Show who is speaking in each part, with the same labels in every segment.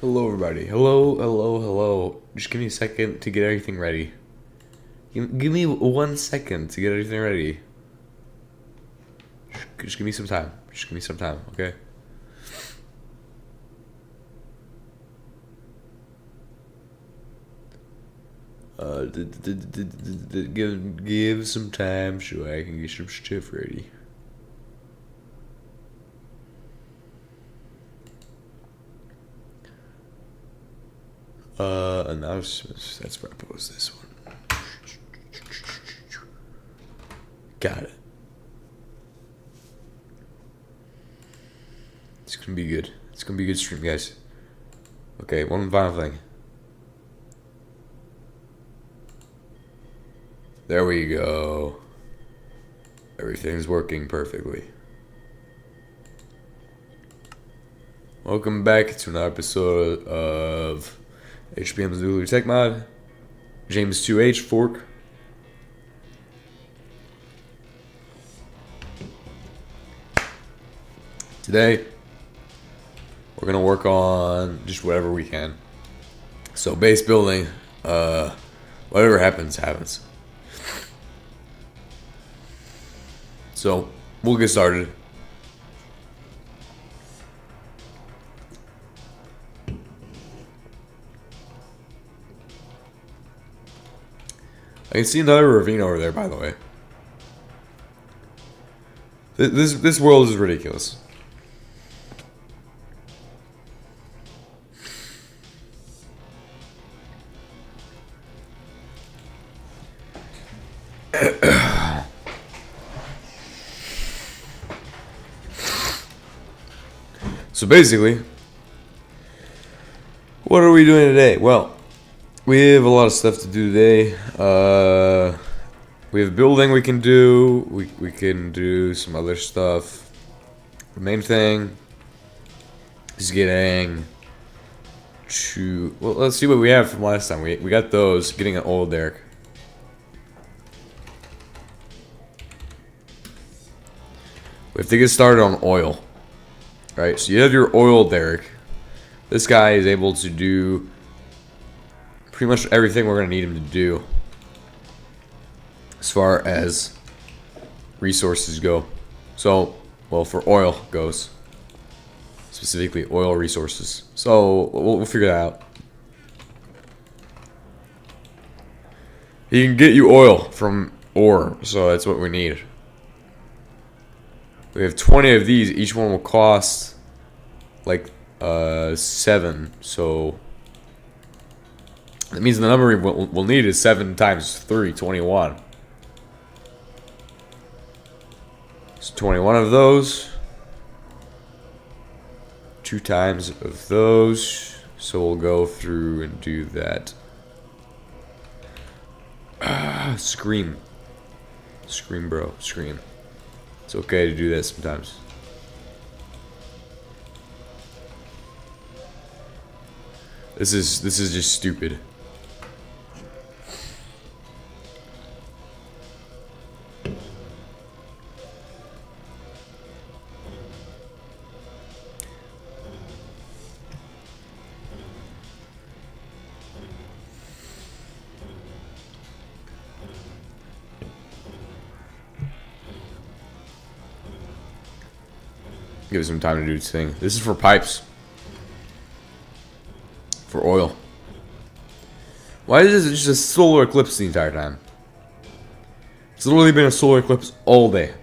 Speaker 1: Hello, everybody. Hello, hello, hello. Just give me a second to get everything ready. Give me 1 second to get everything ready. Just give me some time. Just give me some time, okay? Give some time so I can get some stuff ready. Announcements. That's where I post this one. Got it. It's gonna be good. It's gonna be a good stream, guys. Okay, one final thing. There we go. Everything's working perfectly. Welcome back to another episode of HBMs NTM. James 2H Fork. Today, we're gonna work on just whatever we can. So base building, whatever happens, happens. So we'll get started. I can see another ravine over there, by the way. This world is ridiculous. So basically, what are we doing today? Well, we have a lot of stuff to do today. We have building we can do. We can do some other stuff. The main thing is getting to... Well, let's see what we have from last time. We got those. Getting an oil derrick. We have to get started on oil. Right, so you have your oil derrick. This guy is able to do pretty much everything we're going to need him to do as far as resources go. So, well, for oil goes. Specifically, oil resources. So, we'll figure that out. He can get you oil from ore, so that's what we need. We have 20 of these. Each one will cost like 7. So that means the number we'll need is 7 times 3, 21. So 21 of those. 2 times of those. So we'll go through and do that. Scream. Scream, bro. Scream. It's okay to do that sometimes. This is just stupid. Give it some time to do its thing. This is for pipes. For oil. Why is this just a solar eclipse the entire time? It's literally been a solar eclipse all day.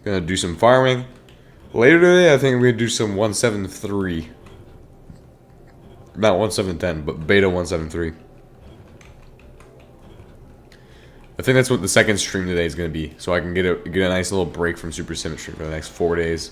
Speaker 1: Gonna do some farming. Later today, I think we're gonna do some 173. Not 1710, but beta 173. I think that's what the second stream today is going to be. So I can get a nice little break from Super Symmetry for the next 4 days.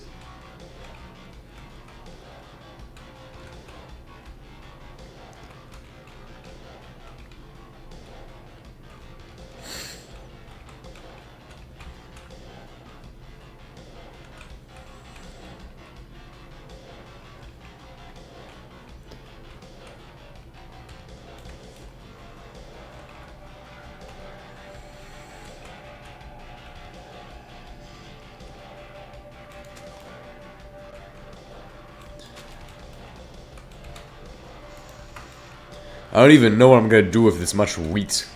Speaker 1: I don't even know what I'm going to do with this much wheat.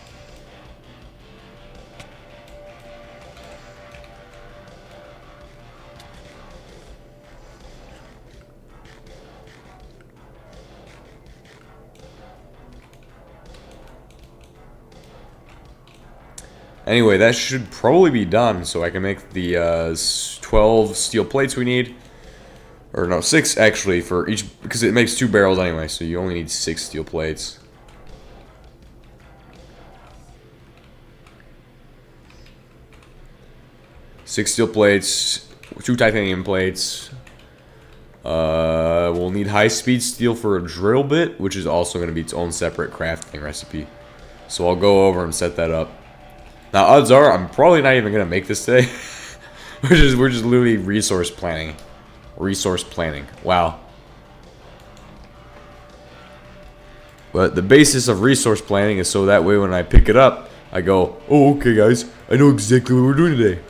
Speaker 1: Anyway, that should probably be done, so I can make the 12 steel plates we need. Or no, 6 actually for each, because it makes 2 barrels anyway, so you only need 6 steel plates. Six steel plates, 2 titanium plates. We'll need high-speed steel for a drill bit, which is also going to be its own separate crafting recipe. So I'll go over and set that up. Now, odds are I'm probably not even going to make this today. we're just literally resource planning. Resource planning. Wow. But the basis of resource planning is so that way when I pick it up, I go, oh, okay, guys, I know exactly what we're doing today.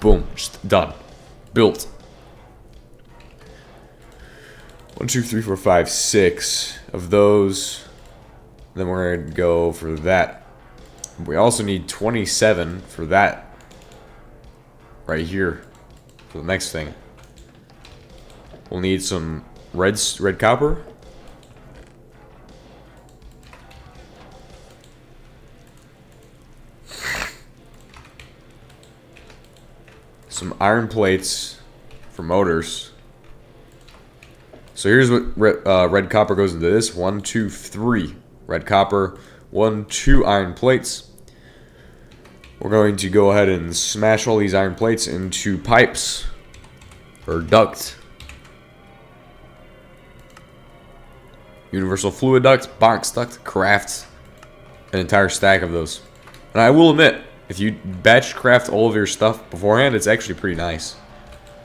Speaker 1: Boom, just done. Built. 1, 2, 3, 4, 5, 6 of those. Then we're going to go for that. We also need 27 for that. Right here. For the next thing. We'll need some red copper. Some iron plates for motors. So here's what red copper goes into this. 1, 2, 3 red copper. 1, 2 iron plates. We're going to go ahead and smash all these iron plates into pipes or duct. Universal fluid duct, box duct, craft an entire stack of those. And I will admit, if you batch craft all of your stuff beforehand, it's actually pretty nice.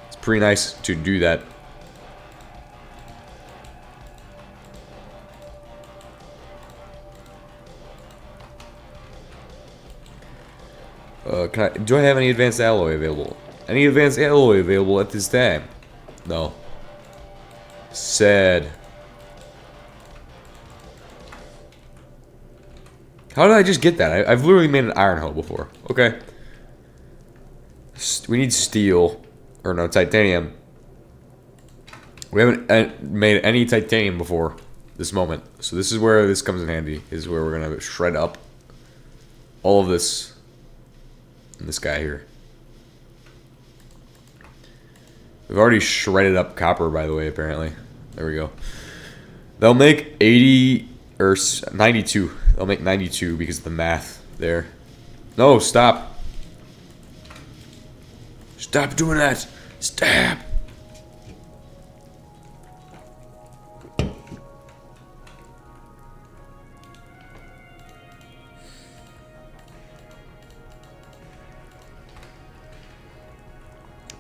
Speaker 1: It's pretty nice to do that. Do I have any advanced alloy available? Any advanced alloy available at this time? No. Sad. How did I just get that? I've literally made an iron hoe before. Okay. We need steel. Or no, titanium. We haven't made any titanium before this moment. So this is where this comes in handy. This is where we're going to shred up all of this. And this guy here. We've already shredded up copper, by the way, apparently. There we go. They'll make 80 or 92. They'll make 92 because of the math there. No, stop. Stop doing that. Stop.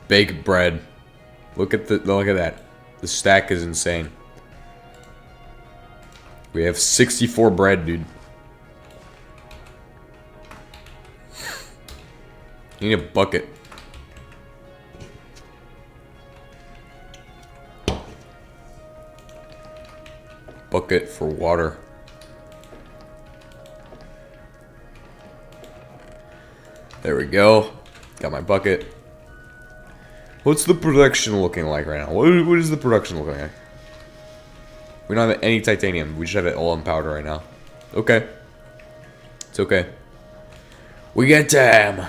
Speaker 1: Baked bread. Look at that. The stack is insane. We have 64 bread, dude. You need a bucket. Bucket for water. There we go. Got my bucket. What's the production looking like right now? What is the production looking like? We don't have any titanium. We just have it all in powder right now. Okay. It's okay. We got time.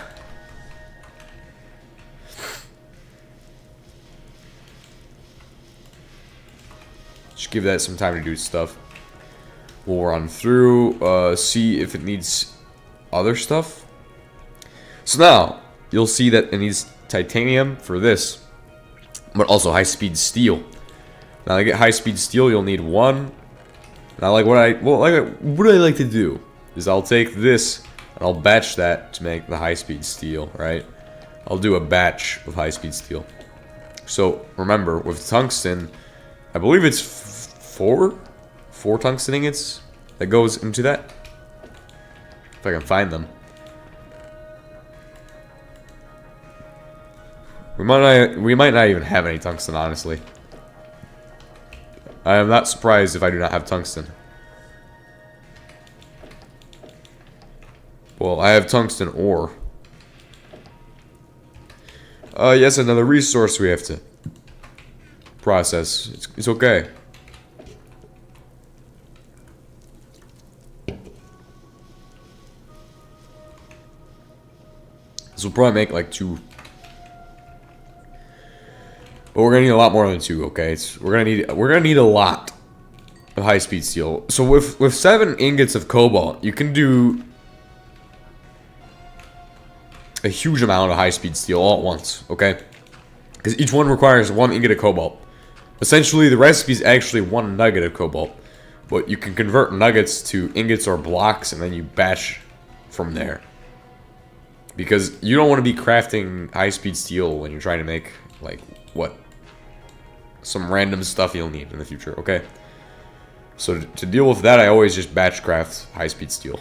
Speaker 1: Just give that some time to do stuff. We'll run through, see if it needs other stuff. So now, you'll see that it needs titanium for this, but also high-speed steel. Now to get high-speed steel, you'll need one. Now, what I like to do is I'll take this and I'll batch that to make the high-speed steel, right? I'll do a batch of high-speed steel. So remember, with tungsten, I believe it's four tungsten ingots that goes into that. If I can find them. We might not even have any tungsten, honestly. I am not surprised if I do not have tungsten. Well, I have tungsten ore. Yes, another resource we have to process. It's okay. This will probably make like 2. But we're gonna need a lot more than 2, okay? We're gonna need a lot of high-speed steel. So with 7 ingots of cobalt, you can do a huge amount of high-speed steel all at once, okay? Because each one requires 1 ingot of cobalt. Essentially, the recipe is actually 1 nugget of cobalt, but you can convert nuggets to ingots or blocks, and then you batch from there. Because you don't want to be crafting high-speed steel when you're trying to make, like, what? Some random stuff you'll need in the future, okay? So to deal with that, I always just batch craft high-speed steel.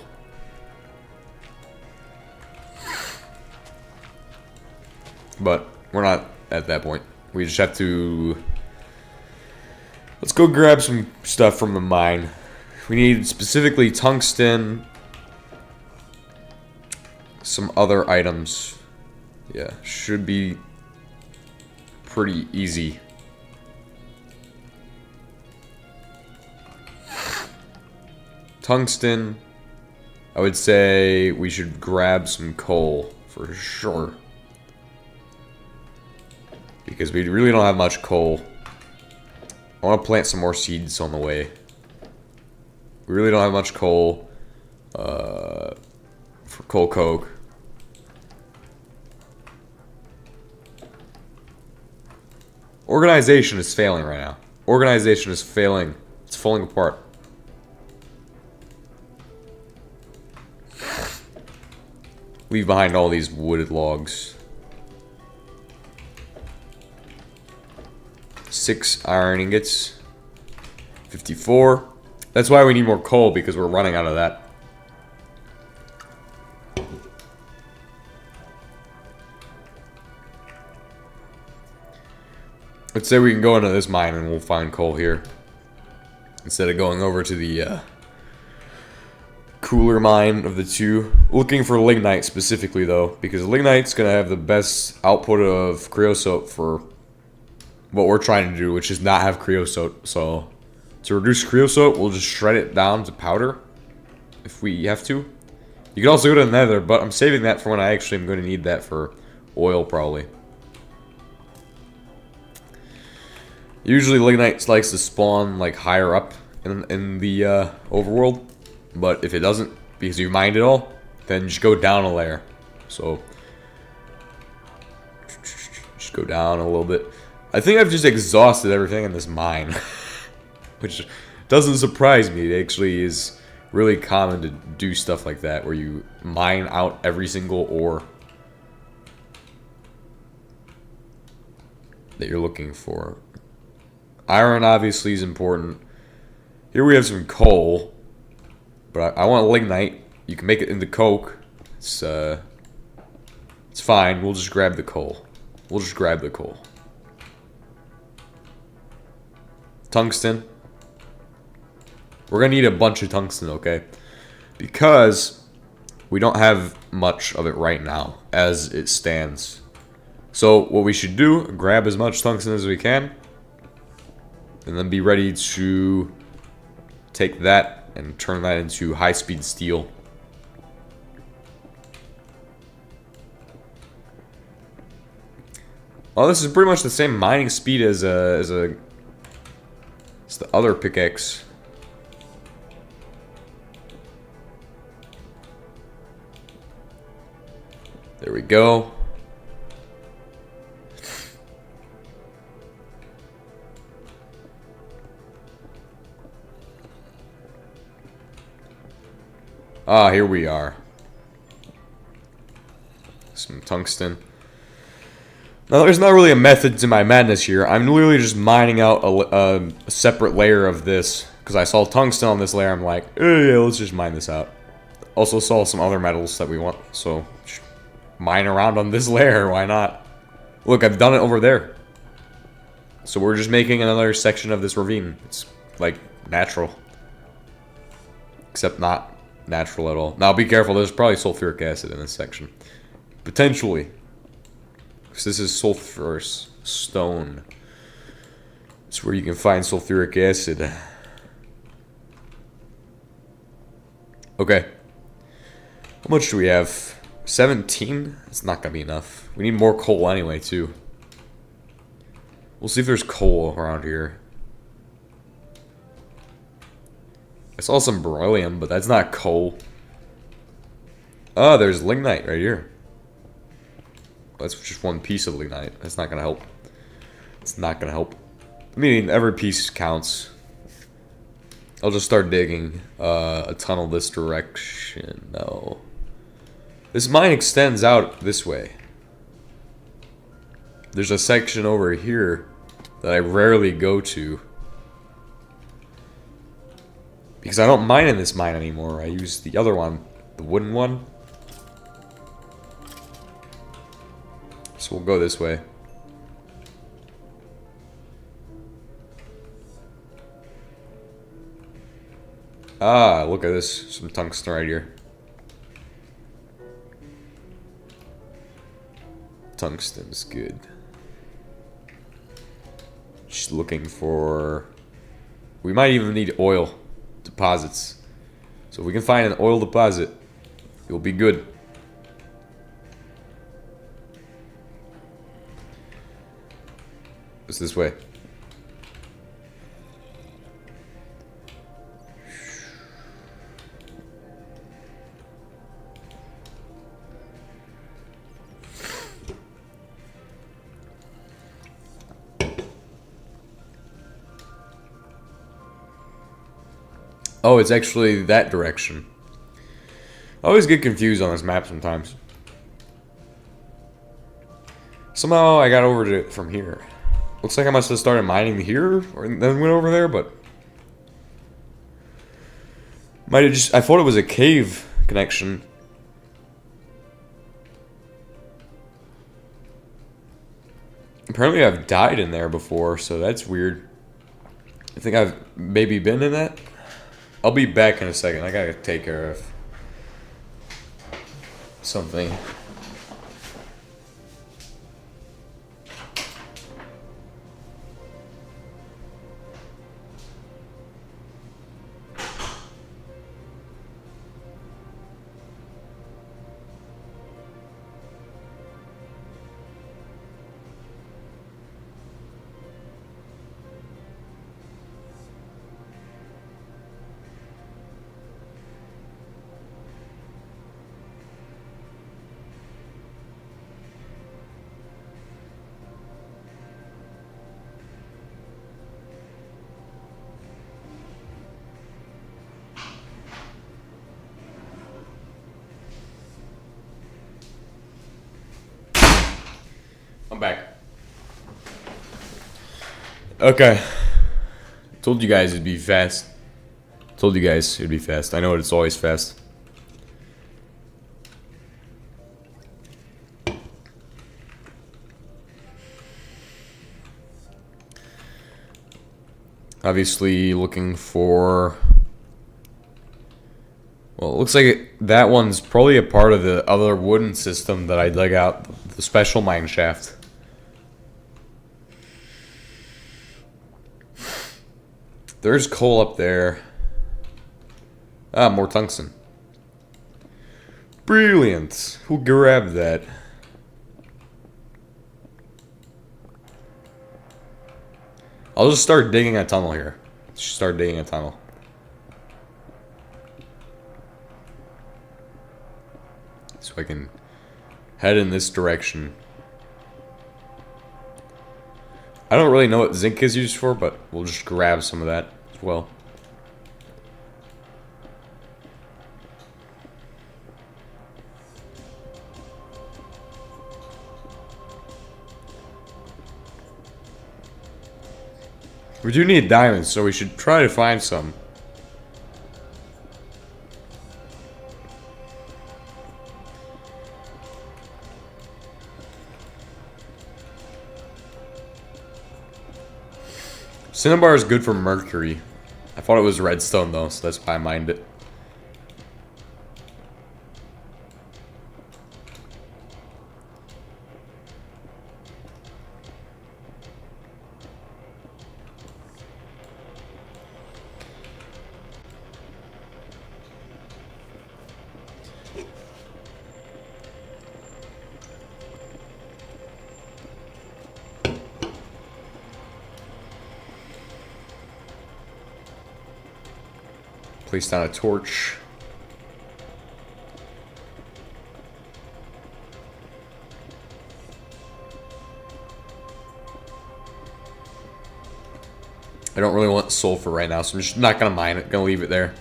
Speaker 1: But we're not at that point. We just have to... Let's go grab some stuff from the mine. We need specifically tungsten. Some other items. Yeah, should be pretty easy. Tungsten. I would say we should grab some coal for sure. Because we really don't have much coal. I want to plant some more seeds on the way. We really don't have much coal. For coal coke. Organization is failing right now. Organization is failing. It's falling apart. Leave behind all these wooded logs. 6 iron ingots. 54. That's why we need more coal, because we're running out of that. Let's say we can go into this mine and we'll find coal here. Instead of going over to the cooler mine of the 2. Looking for lignite specifically though, because lignite's going to have the best output of creosote for what we're trying to do, which is not have creosote. So to reduce creosote, we'll just shred it down to powder if we have to. You can also go to the nether, but I'm saving that for when I actually am going to need that for oil probably. Usually lignite likes to spawn like higher up in the overworld, but if it doesn't, because you mined it all, then just go down a layer. So just go down a little bit. I think I've just exhausted everything in this mine, which doesn't surprise me. It actually is really common to do stuff like that, where you mine out every single ore that you're looking for. Iron obviously is important. Here we have some coal, but I want lignite. You can make it into coke. It's fine. We'll just grab the coal. We'll just grab the coal. Tungsten. We're gonna need a bunch of tungsten, okay? Because we don't have much of it right now as it stands. So what we should do, grab as much tungsten as we can, and then be ready to take that and turn that into high-speed steel. Well, this is pretty much the same mining speed as the other pickaxe. There we go. Ah, here we are. Some tungsten. Now, there's not really a method to my madness here. I'm literally just mining out a separate layer of this. Because I saw tungsten on this layer, I'm like, yeah, let's just mine this out. Also saw some other metals that we want, so just mine around on this layer, why not? Look, I've done it over there. So we're just making another section of this ravine. It's, like, natural. Except not natural at all. Now, be careful, there's probably sulfuric acid in this section. Potentially. Because this is sulfurous stone. It's where you can find sulfuric acid. Okay. How much do we have? 17? It's not gonna be enough. We need more coal anyway, too. We'll see if there's coal around here. I saw some beryllium, but that's not coal. Oh, there's lignite right here. That's just one piece of lignite. That's not gonna help. It's not gonna help. I mean, every piece counts. I'll just start digging a tunnel this direction. No. This mine extends out this way. There's a section over here that I rarely go to. Because I don't mine in this mine anymore. I use the other one, the wooden one. So we'll go this way. Ah, look at this. Some tungsten right here. Tungsten's good. Just looking for... We might even need oil deposits. So if we can find an oil deposit, it'll be good. It's this way. Oh, it's actually that direction. I always get confused on this map sometimes. Somehow I got over to it from here. Looks like I must have started mining here, or then went over there, but... Might have just... I thought it was a cave connection. Apparently I've died in there before, so that's weird. I think I've maybe been in that. I'll be back in a second. I gotta take care of something. I'm back. Okay. Told you guys it'd be fast. Told you guys it'd be fast. I know it's always fast. Obviously looking for... Well, it looks like that one's probably a part of the other wooden system that I dug out. The special mine shaft. There's coal up there. Ah, more tungsten. Brilliant. Who grabbed that? I'll just start digging a tunnel here. Just start digging a tunnel. So I can head in this direction. I don't really know what zinc is used for, but we'll just grab some of that as well. We do need diamonds, so we should try to find some. Cinnabar is good for mercury. I thought it was redstone though, so that's why I mined it. Place down a torch. I don't really want sulfur right now, so I'm just not gonna mine it. Gonna leave it there.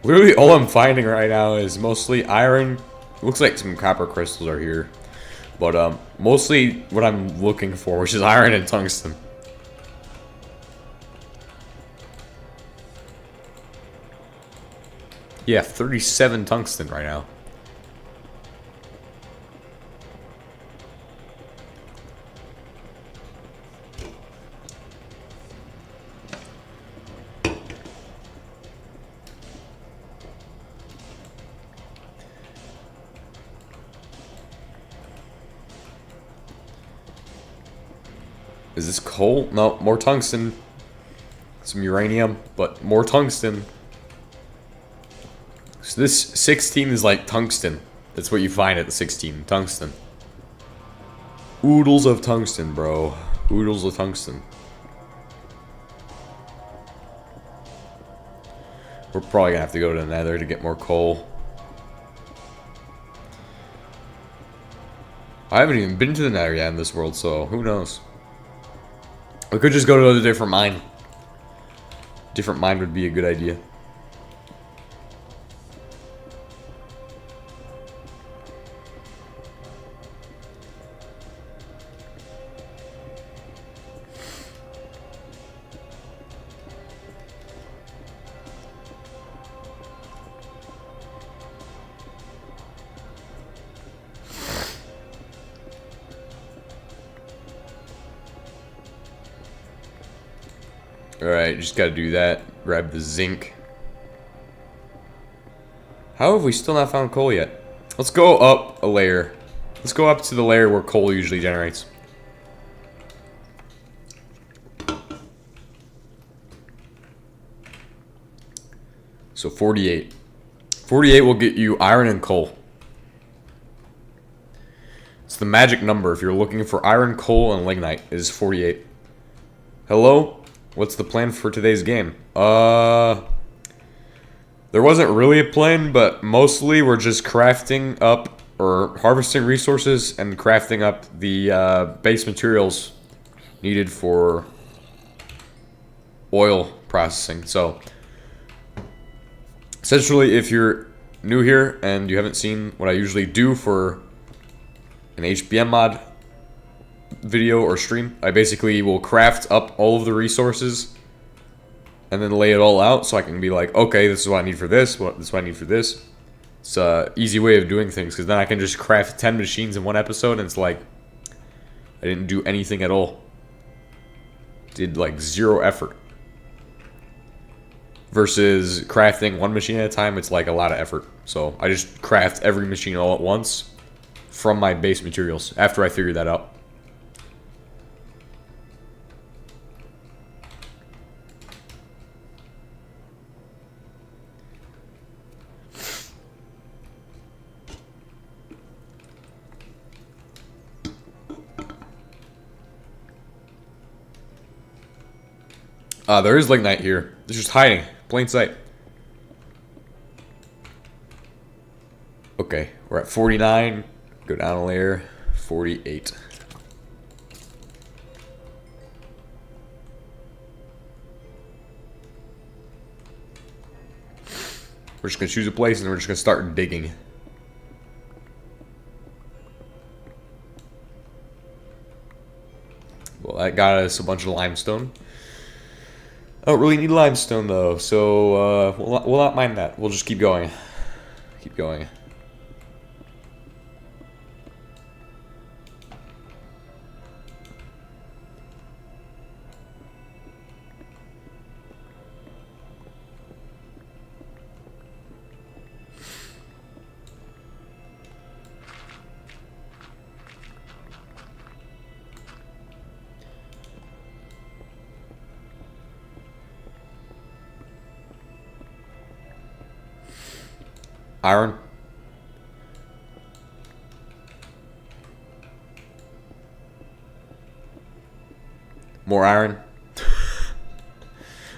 Speaker 1: Literally, all I'm finding right now is mostly iron. Looks like some copper crystals are here, but mostly what I'm looking for, which is iron and tungsten. Yeah, 37 tungsten right now. Is this coal? No, more tungsten. Some uranium, but more tungsten. So this 16 is like tungsten. That's what you find at the 16. Tungsten. Oodles of tungsten, bro. Oodles of tungsten. We're probably gonna have to go to the nether to get more coal. I haven't even been to the nether yet in this world, so who knows? We could just go to a different mine. Different mine would be a good idea. Alright, just gotta do that. Grab the zinc. How have we still not found coal yet? Let's go up a layer. Let's go up to the layer where coal usually generates. So 48. 48 will get you iron and coal. It's the magic number if you're looking for iron, coal, and lignite is 48. Hello? What's the plan for today's game? There wasn't really a plan, but mostly we're just crafting up or harvesting resources and crafting up the base materials needed for oil processing. So essentially, if you're new here and you haven't seen what I usually do for an HBM mod video or stream, I basically will craft up all of the resources and then lay it all out so I can be like, okay, this is what I need for this, this is what I need for this. It's an easy way of doing things because then I can just craft 10 machines in one episode and it's like I didn't do anything at all. Did like zero effort. Versus crafting one machine at a time, it's like a lot of effort. So I just craft every machine all at once from my base materials after I figure that out. There is lignite here. It's just hiding. Plain sight. Okay, we're at 49. Go down a layer. 48. We're just going to choose a place and we're just going to start digging. Well, that got us a bunch of limestone. I don't really need limestone though, so we'll not mind that. We'll just keep going. Keep going. Iron. More iron.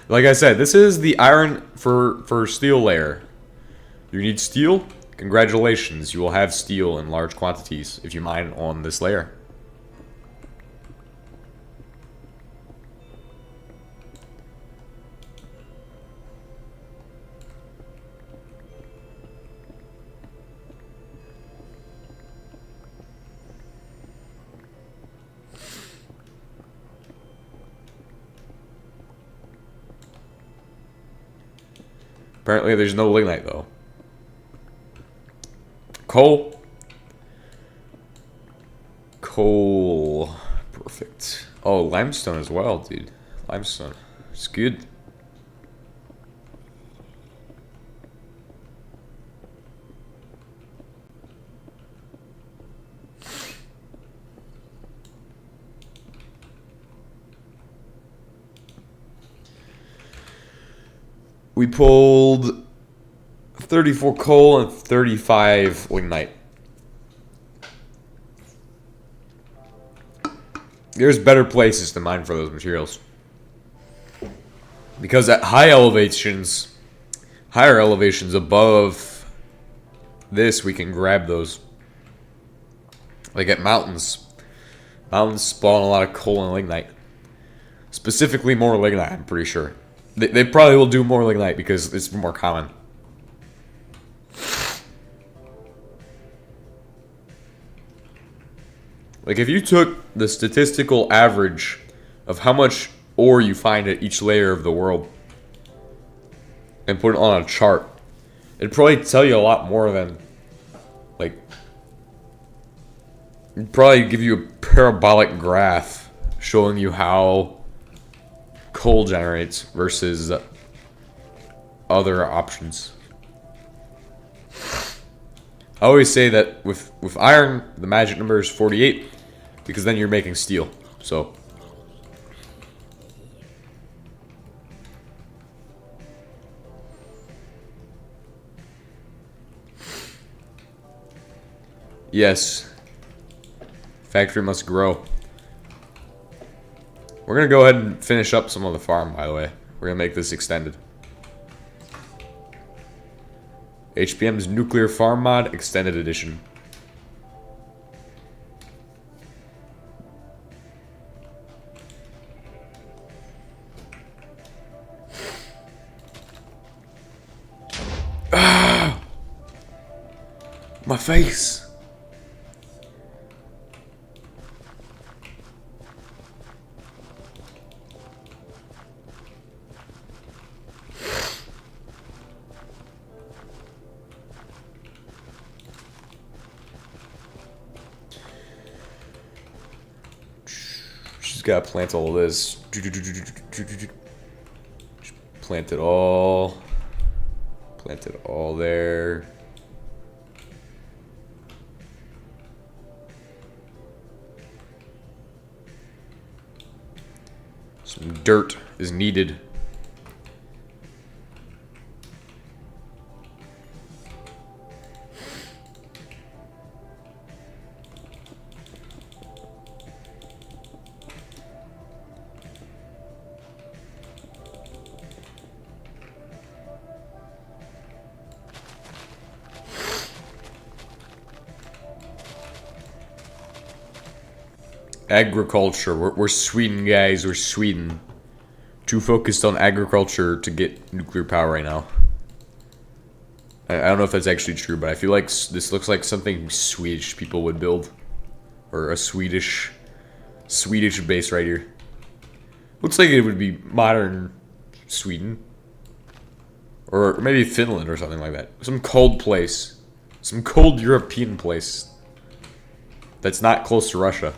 Speaker 1: Like I said, this is the iron for steel layer. You need steel? Congratulations, you will have steel in large quantities if you mine on this layer. Apparently there's no lignite though. Coal. Coal. Perfect. Oh, limestone as well, dude. Limestone. It's good. We pulled 34 coal and 35 lignite. There's better places to mine for those materials. Because at higher elevations above this, we can grab those. Like at mountains. Mountains spawn a lot of coal and lignite. Specifically more lignite, I'm pretty sure. They probably will do more lignite because it's more common. Like if you took the statistical average of how much ore you find at each layer of the world and put it on a chart, it'd probably tell you a lot more than, like, it'd probably give you a parabolic graph showing you how coal generates versus other options. I always say that with iron, the magic number is 48 because then you're making steel. So yes, factory must grow. We're going to go ahead and finish up some of the farm, by the way. We're going to make this extended. HBM's Nuclear Farm Mod Extended Edition. Ah! My face! Gotta plant all of this. Plant it all. Plant it all there. Some dirt is needed. Agriculture. We're Sweden, guys. We're Sweden. Too focused on agriculture to get nuclear power right now. I don't know if that's actually true, but I feel like this looks like something Swedish people would build. Or a Swedish base right here. Looks like it would be modern Sweden. Or maybe Finland or something like that. Some cold place. Some cold European place. That's not close to Russia.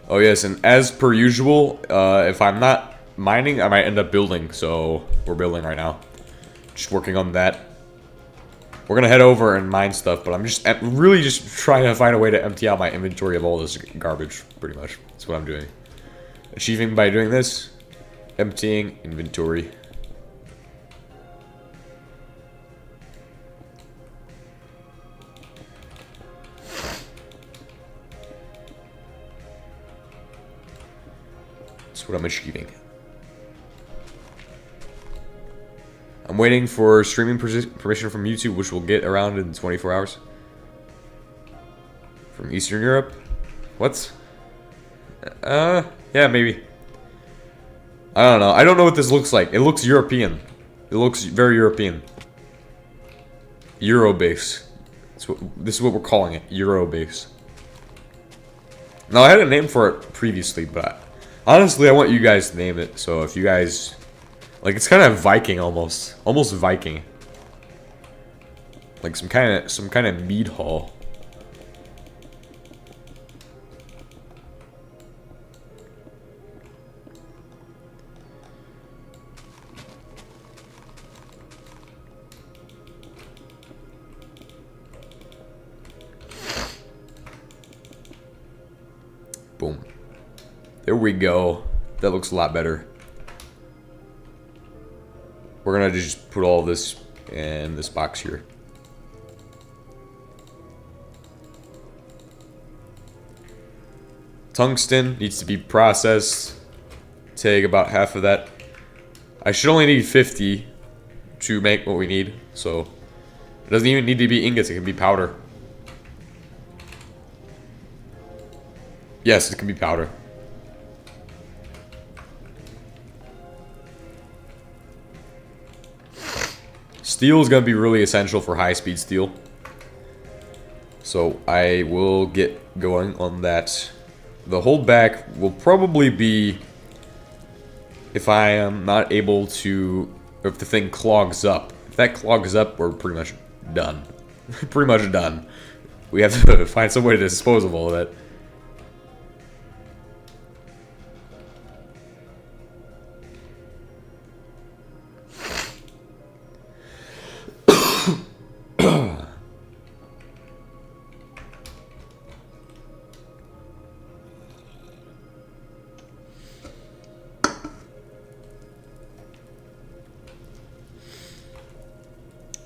Speaker 1: Oh yes, and as per usual, if I'm not mining, I might end up building. So we're building right now. Just working on that. We're gonna head over and mine stuff, but I'm really just trying to find a way to empty out my inventory of all this garbage, pretty much. That's what I'm doing. Achieving by doing this, emptying inventory. That's what I'm achieving. I'm waiting for streaming permission from YouTube, which we'll get around in 24 hours. From Eastern Europe? What? Yeah, maybe. I don't know. I don't know what this looks like. It looks European. It looks very European. Eurobase. This is what we're calling it. Eurobase. Now, I had a name for it previously, but honestly, I want you guys to name it. So if you guys... Like, it's kind of Viking almost. Almost Viking. Like some kind of mead hall. Boom. There we go. That looks a lot better. We're gonna just put all this in this box here. Tungsten needs to be processed. Take about half of that. I should only need 50 to make what we need, so it doesn't even need to be ingots, it can be powder. Yes, it can be powder. Steel is going to be really essential for high-speed steel. So I will get going on that. The holdback will probably be if I am not able to, or if the thing clogs up. If that clogs up, we're pretty much done. Pretty much done. We have to find some way to dispose of all of that.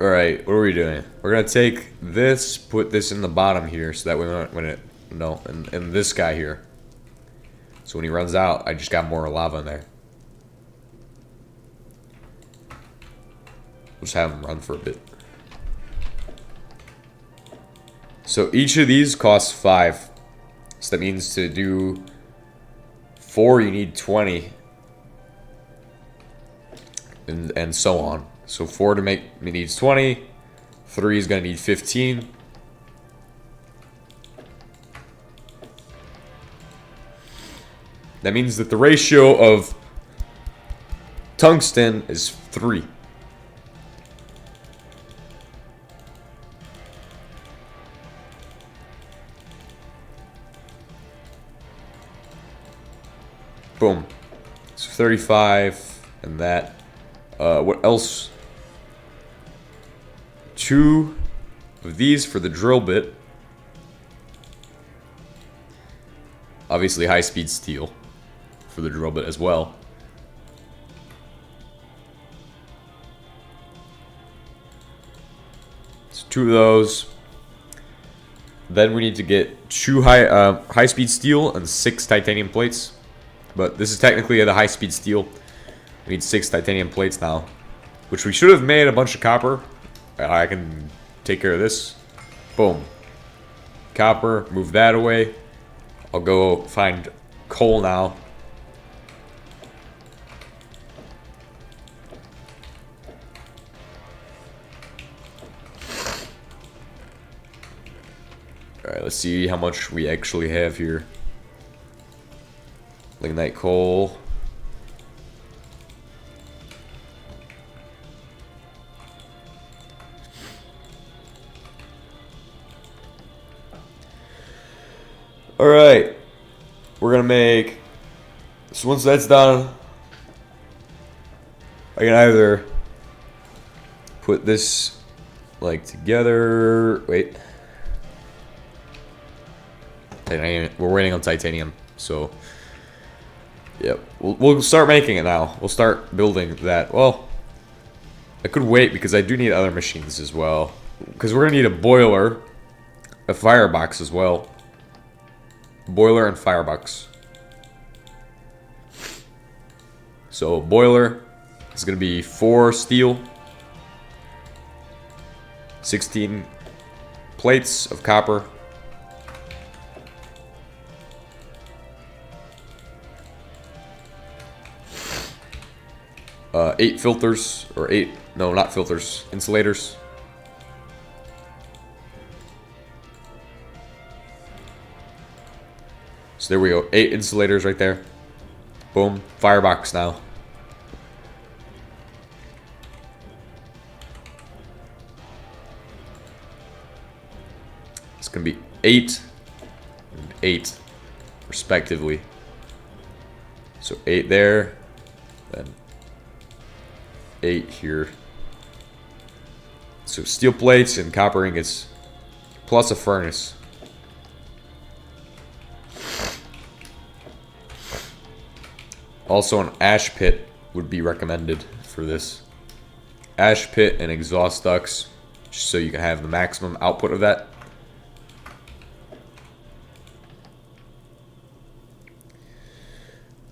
Speaker 1: Alright, what are we doing? We're gonna take this, put this in the bottom here, so that when it, no, and this guy here. So when he runs out, I just got more lava in there. We'll just have him run for a bit. So each of these costs 5. So that means to do 4, you need 20. And so on. So 4 to make it needs 20. 3 is going to need 15. That means that the ratio of tungsten is 3. Boom. So 35 and that. What else? 2 of these for the drill bit. Obviously high-speed steel for the drill bit as well. 2 of those. Then we need to get 2 high-speed steel and 6 titanium plates. But this is technically the high-speed steel. We need 6 titanium plates now, which we should have made a bunch of copper. I can take care of this. Boom. Copper, move that away. I'll go find coal now. Alright, let's see how much we actually have here. Lignite coal. Alright. We're gonna make... So once that's done, I can either put this like together. Wait. Titanium. We're waiting on titanium, so yep. We'll start making it now. We'll start building that. Well, I could wait because I do need other machines as well. Because we're gonna need a boiler, a firebox as well. Boiler and firebox. So boiler is gonna be 4 steel, 16 plates of copper, 8 filters, or 8, no, not filters, insulators. So there we go, 8 insulators right there. Boom, firebox now. It's gonna be 8 and 8, respectively. So 8 there, then 8 here. So steel plates and copper ingots, plus a furnace. Also an ash pit would be recommended for this. Ash pit and exhaust ducts, just so you can have the maximum output of that.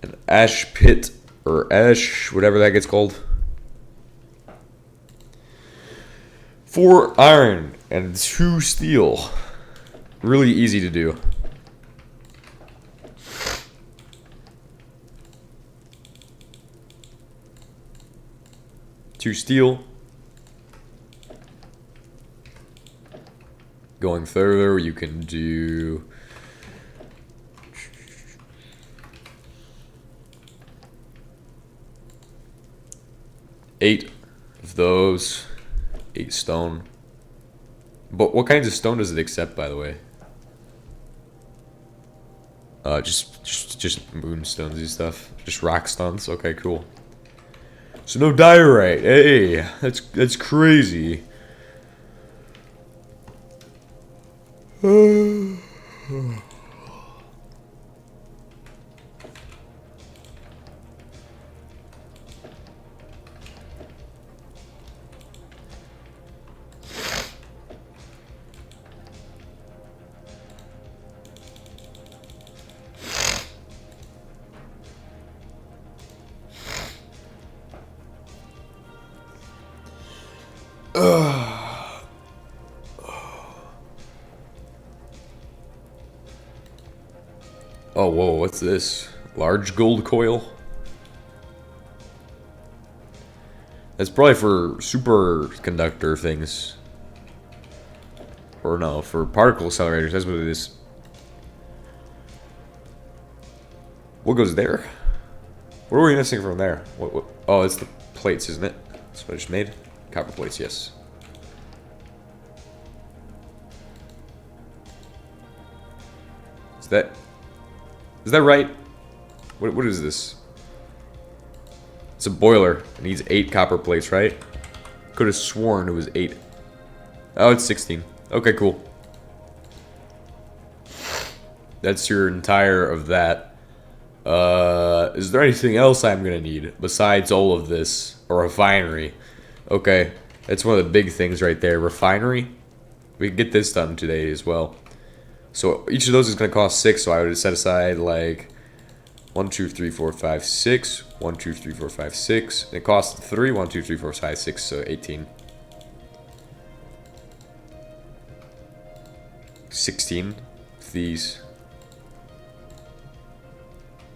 Speaker 1: An ash pit, or ash, whatever that gets called. 4 iron and 2 steel. Really easy to do. Two steel. Going further, you can do 8 of those. 8 stone. But what kinds of stone does it accept, by the way? Just moonstones and stuff. Just rock stones. Okay, cool. So no diorite. Hey, that's crazy. Oh, whoa, what's this? Large gold coil? That's probably for superconductor things. Or no, for particle accelerators, that's what it is. What goes there? What are we missing from there? What? Oh, it's the plates, isn't it? That's what I just made. Copper plates, yes. Is that right? What is this? It's a boiler. It needs 8 copper plates, right? Could have sworn it was 8. Oh, it's 16. Okay, cool. That's your entire of that. Is there anything else I'm gonna need besides all of this? A refinery. Okay, that's one of the big things right there. Refinery. We can get this done today as well. So each of those is going to cost 6, so I would set aside like 1, 2, 3, 4, 5, 6. 1, 2, 3, 4, 5, 6. And it costs 3. 1, 2, 3, 4, 5, 6, so 18. 16. These.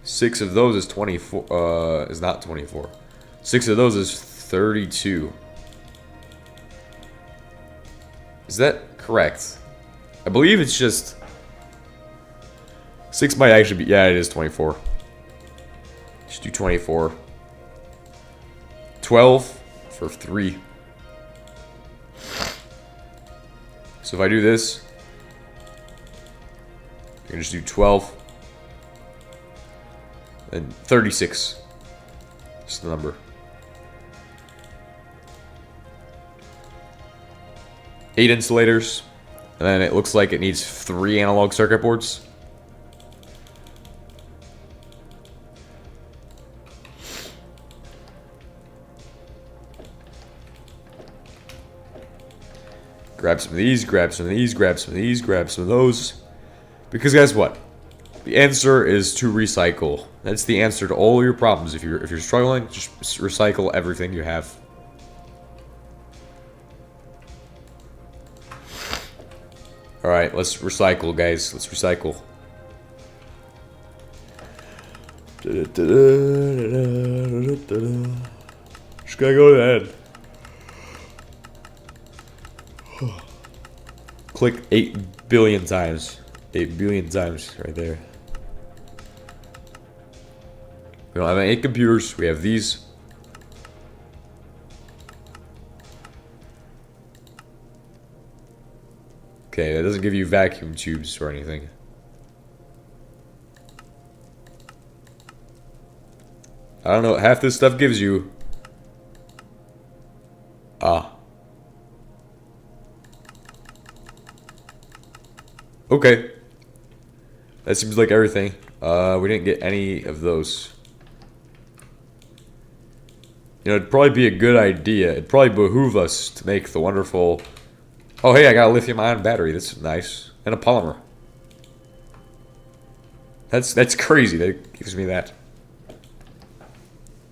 Speaker 1: 6 of those is 24. Is not 24. 6 of those is 32. Is that correct? I believe it's just 6 might actually be. Yeah, it is 24. Just do 24. 12 for 3. So if I do this, I can just do 12 and 36. Just the number. 8 insulators, and then it looks like it needs 3 analog circuit boards. Grab some of these, grab some of these, grab some of these, grab some of those. Because guess what? The answer is to recycle. That's the answer to all your problems. If you're struggling, just recycle everything you have. All right, let's recycle, guys. Let's recycle. Just gotta go to the end. Click 8 billion times. 8 billion times right there. We don't have any computers. We have these. Okay, that doesn't give you vacuum tubes or anything. I don't know. Half this stuff gives you. Okay. That seems like everything. We didn't get any of those. You know, it'd probably be a good idea. It'd probably behoove us to make the wonderful... Oh, hey, I got a lithium-ion battery. That's nice. And a polymer. That's crazy. That gives me that.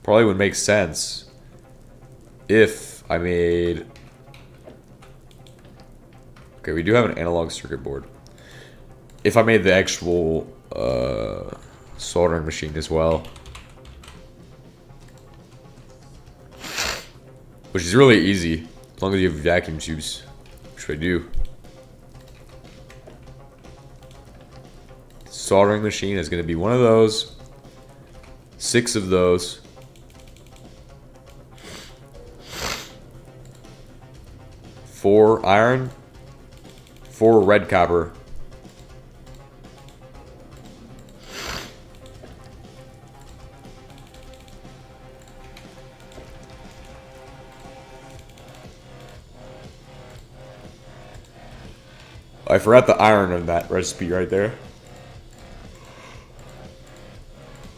Speaker 1: Probably would make sense if I made... Okay, we do have an analog circuit board. If I made the actual soldering machine as well. Which is really easy, as long as you have vacuum tubes, which I do. Soldering machine is going to be one of those. 6 of those. 4 iron. 4 red copper. I forgot the iron on that recipe right there.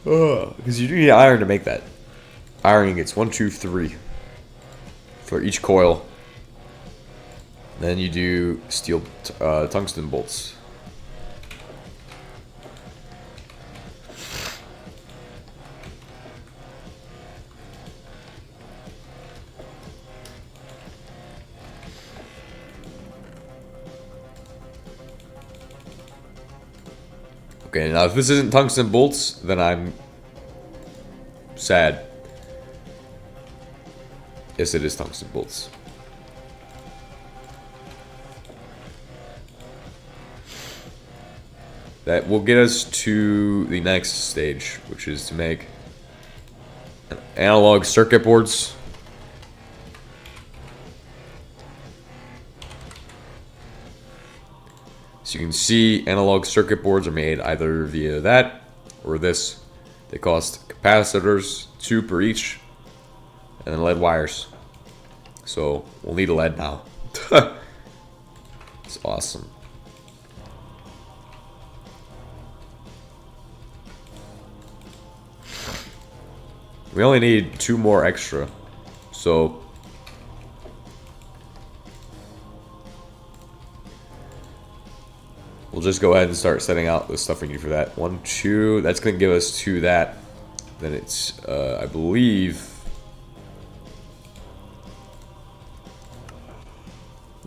Speaker 1: Because you do need iron to make that. Iron ingots, 1, 2, 3 for each coil. Then you do steel tungsten bolts. Okay, now if this isn't tungsten bolts, then I'm sad. Yes, it is tungsten bolts. That will get us to the next stage, which is to make analog circuit boards. So you can see analog circuit boards are made either via that or this. They cost capacitors, 2 per each, and then lead wires. So we'll need a lead now. It's awesome. We only need 2 more extra. So we'll just go ahead and start setting out the stuff we need for that. 1, 2. That's going to give us 2 that. Then it's, I believe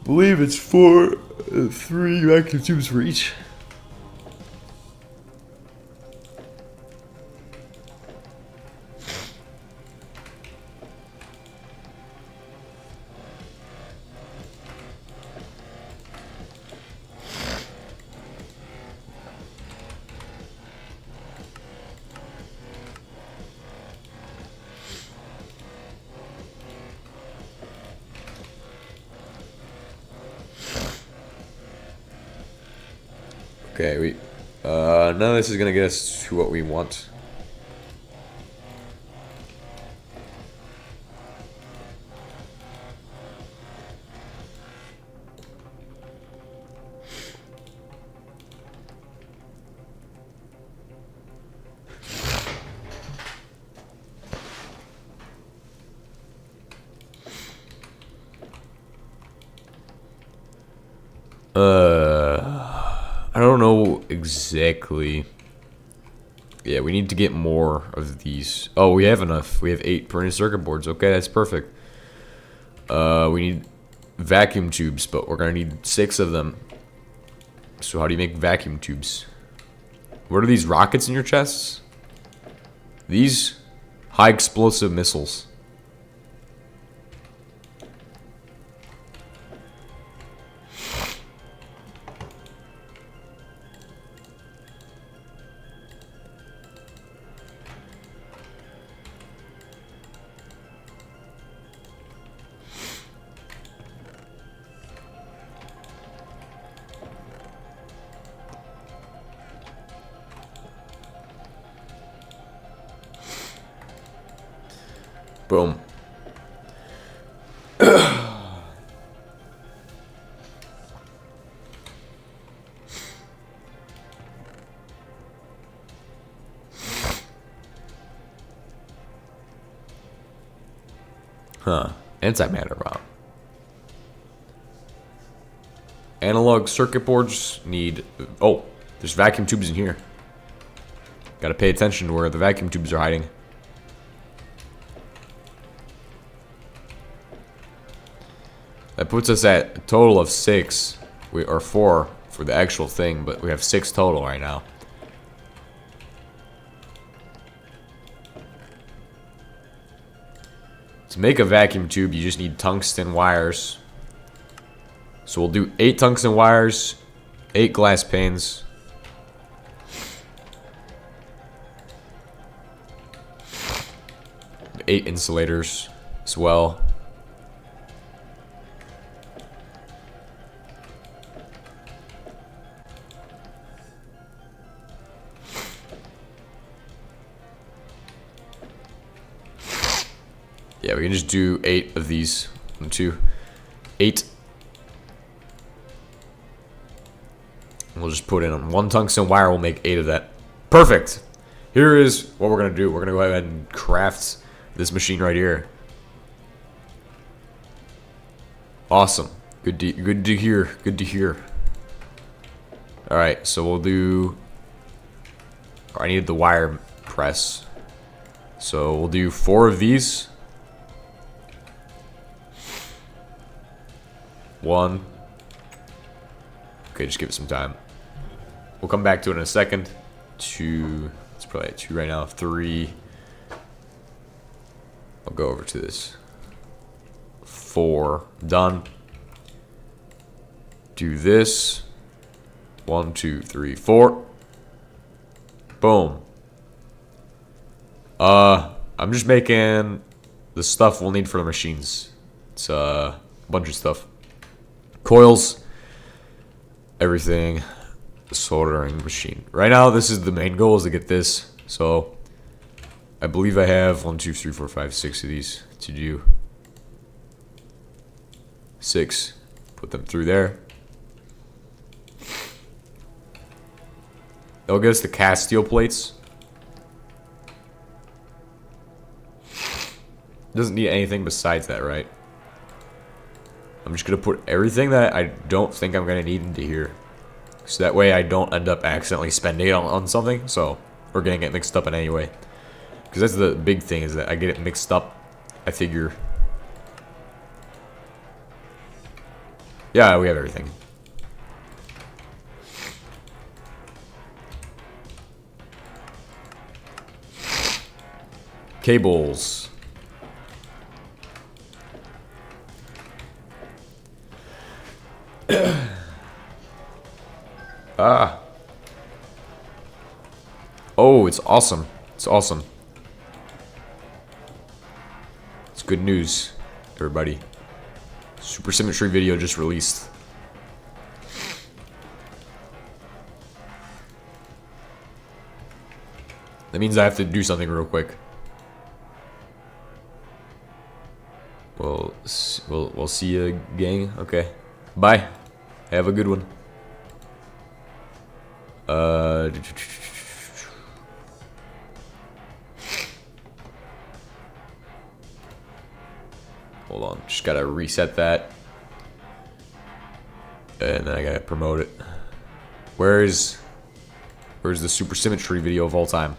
Speaker 1: it's 4, 3 vacuum tubes for each. Okay, none of this is gonna get us to what we want. I don't know exactly. Yeah, we need to get more of these. Oh, we have enough. We have 8 printed circuit boards. Okay, that's perfect. We need vacuum tubes, but we're gonna need 6 of them. So how do you make vacuum tubes? What are these rockets in your chests? These high explosive missiles. Boom. Huh. Antimatter bomb. Analog circuit boards need... Oh, there's vacuum tubes in here. Gotta pay attention to where the vacuum tubes are hiding. That puts us at a total of 6. Or 4 for the actual thing, but we have 6 total right now. To make a vacuum tube, you just need tungsten wires. So we'll do 8 tungsten wires, 8 glass panes. Eight insulators as well. Yeah, we can just do 8 of these. 1, 2, 8. We'll just put in on 1 tungsten wire. We'll make 8 of that. Perfect. Here is what we're gonna do. We're gonna go ahead and craft this machine right here. Awesome. Good to hear. Good to hear. All right, so we'll do. Oh, I needed the wire press, so we'll do 4 of these. 1. Okay, just give it some time. We'll come back to it in a second. 2. It's probably at 2 right now. 3. I'll go over to this. 4. Done. Do this. 1, 2, 3, 4. Boom. I'm just making the stuff we'll need for the machines. It's a bunch of stuff. Coils, everything, soldering machine. Right now, this is the main goal, is to get this. So, I believe I have 1, 2, 3, 4, 5, 6 of these to do. 6. Put them through there. That'll get us the cast steel plates. Doesn't need anything besides that, right? I'm just gonna put everything that I don't think I'm gonna need into here. So that way I don't end up accidentally spending it on something, so, or getting it mixed up in any way. Because that's the big thing, is that I get it mixed up. I figure. Yeah, we have everything. Cables. Ah. Oh, it's awesome. It's awesome. It's good news, everybody. Supersymmetry video just released. That means I have to do something real quick. We'll see you, gang. Okay. Bye. Have a good one. Hold on. Just gotta reset that. And then I gotta promote it. Where's the supersymmetry video of all time?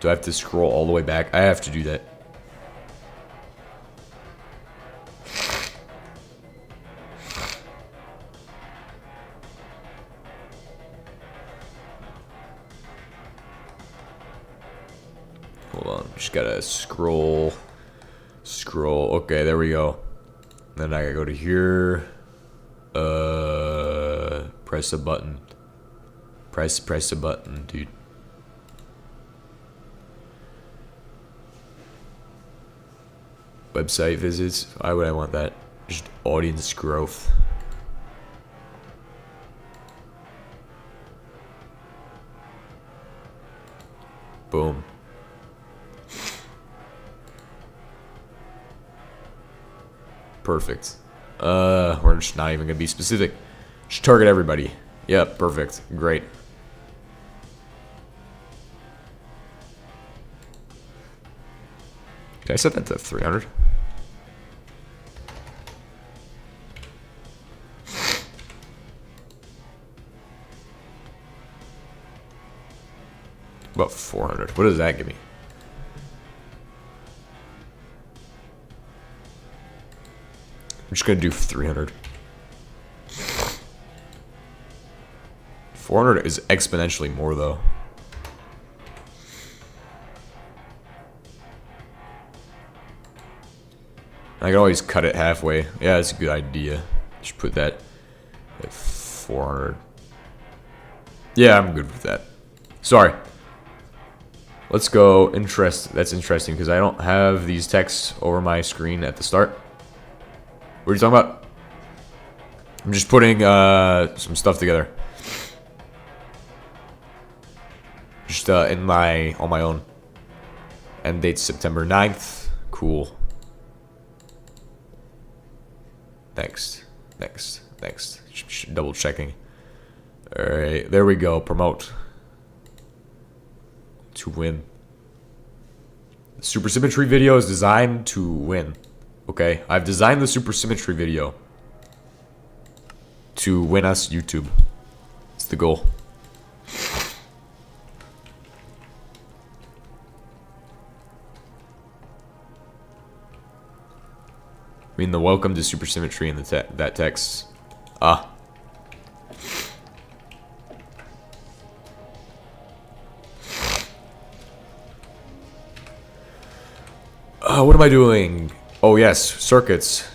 Speaker 1: Do I have to scroll all the way back? I have to do that. Hold on, just gotta scroll. Okay, there we go. Then I gotta go to here. Press a button. Press a button, dude. Website visits. Why would I want that? Just audience growth. Boom. Perfect. We're just not even gonna be specific. Just target everybody. Yep, perfect. Great. Did I set that to 300? About 400. What does that give me? I'm just gonna do 300. 400 is exponentially more though. I can always cut it halfway. Yeah, that's a good idea. Just put that at 400. Yeah, I'm good with that. Sorry. Let's go. That's interesting because I don't have these texts over my screen at the start. What are you talking about? I'm just putting some stuff together. Just on my own. End date September 9th. Cool. Next. Double checking. Alright, there we go. Promote. To win. The supersymmetry video is designed to win. Okay? I've designed the supersymmetry video to win us YouTube. It's the goal. I mean, the welcome to supersymmetry in that text. Ah. What am I doing? Oh, yes, circuits.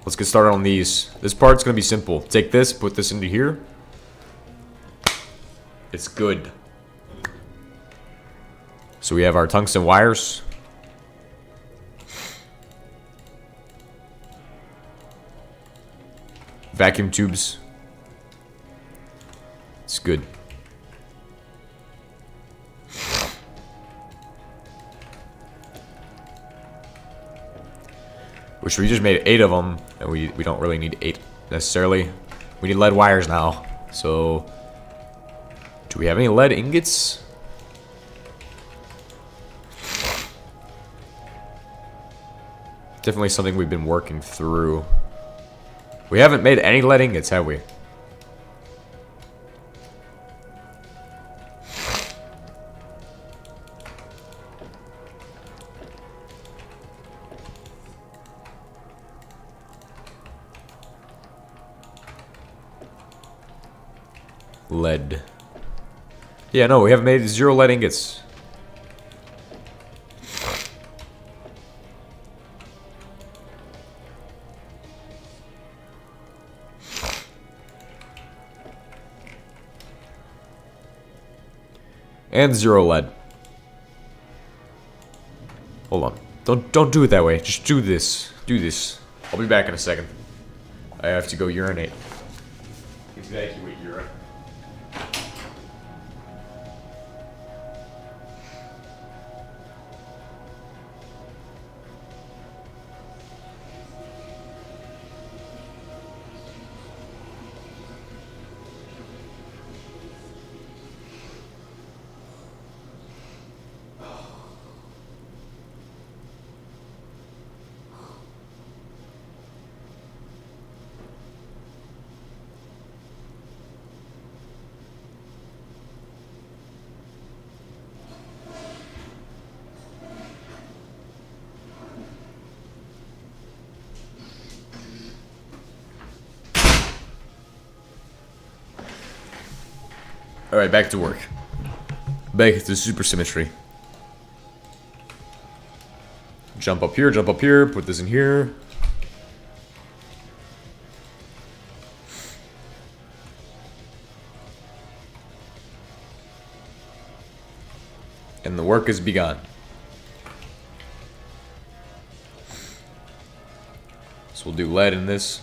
Speaker 1: Let's get started on these. This part's gonna be simple. Take this, put this into here. It's good. So we have our tungsten wires. Vacuum tubes. It's good. Which we just made 8 of them, and we don't really need 8 necessarily. We need lead wires now. So, do we have any lead ingots? Definitely something we've been working through. We haven't made any lead ingots, have we? Lead. Yeah, no, we haven't made 0 lead ingots. And 0 lead. Hold on. Don't do it that way. Just do this. Do this. I'll be back in a second. I have to go urinate. Evacuate urine. Alright, back to work. Back to supersymmetry. Jump up here, put this in here. And the work has begun. So we'll do lead in this.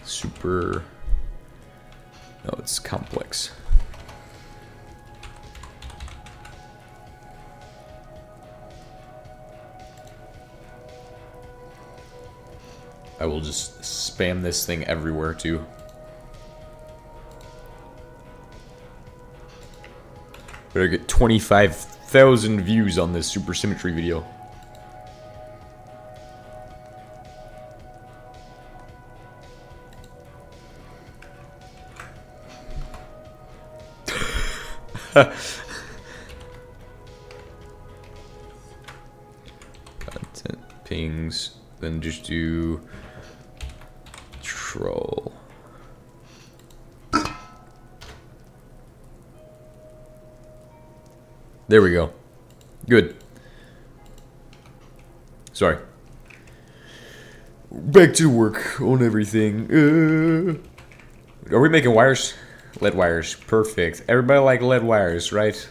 Speaker 1: Super. No, it's complex. I will just spam this thing everywhere too. Better get 25,000 views on this supersymmetry video. Content pings, then just do troll. There we go. Good. Sorry. Back to work on everything. Are we making wires? Lead wires. Perfect. Everybody like lead wires, right?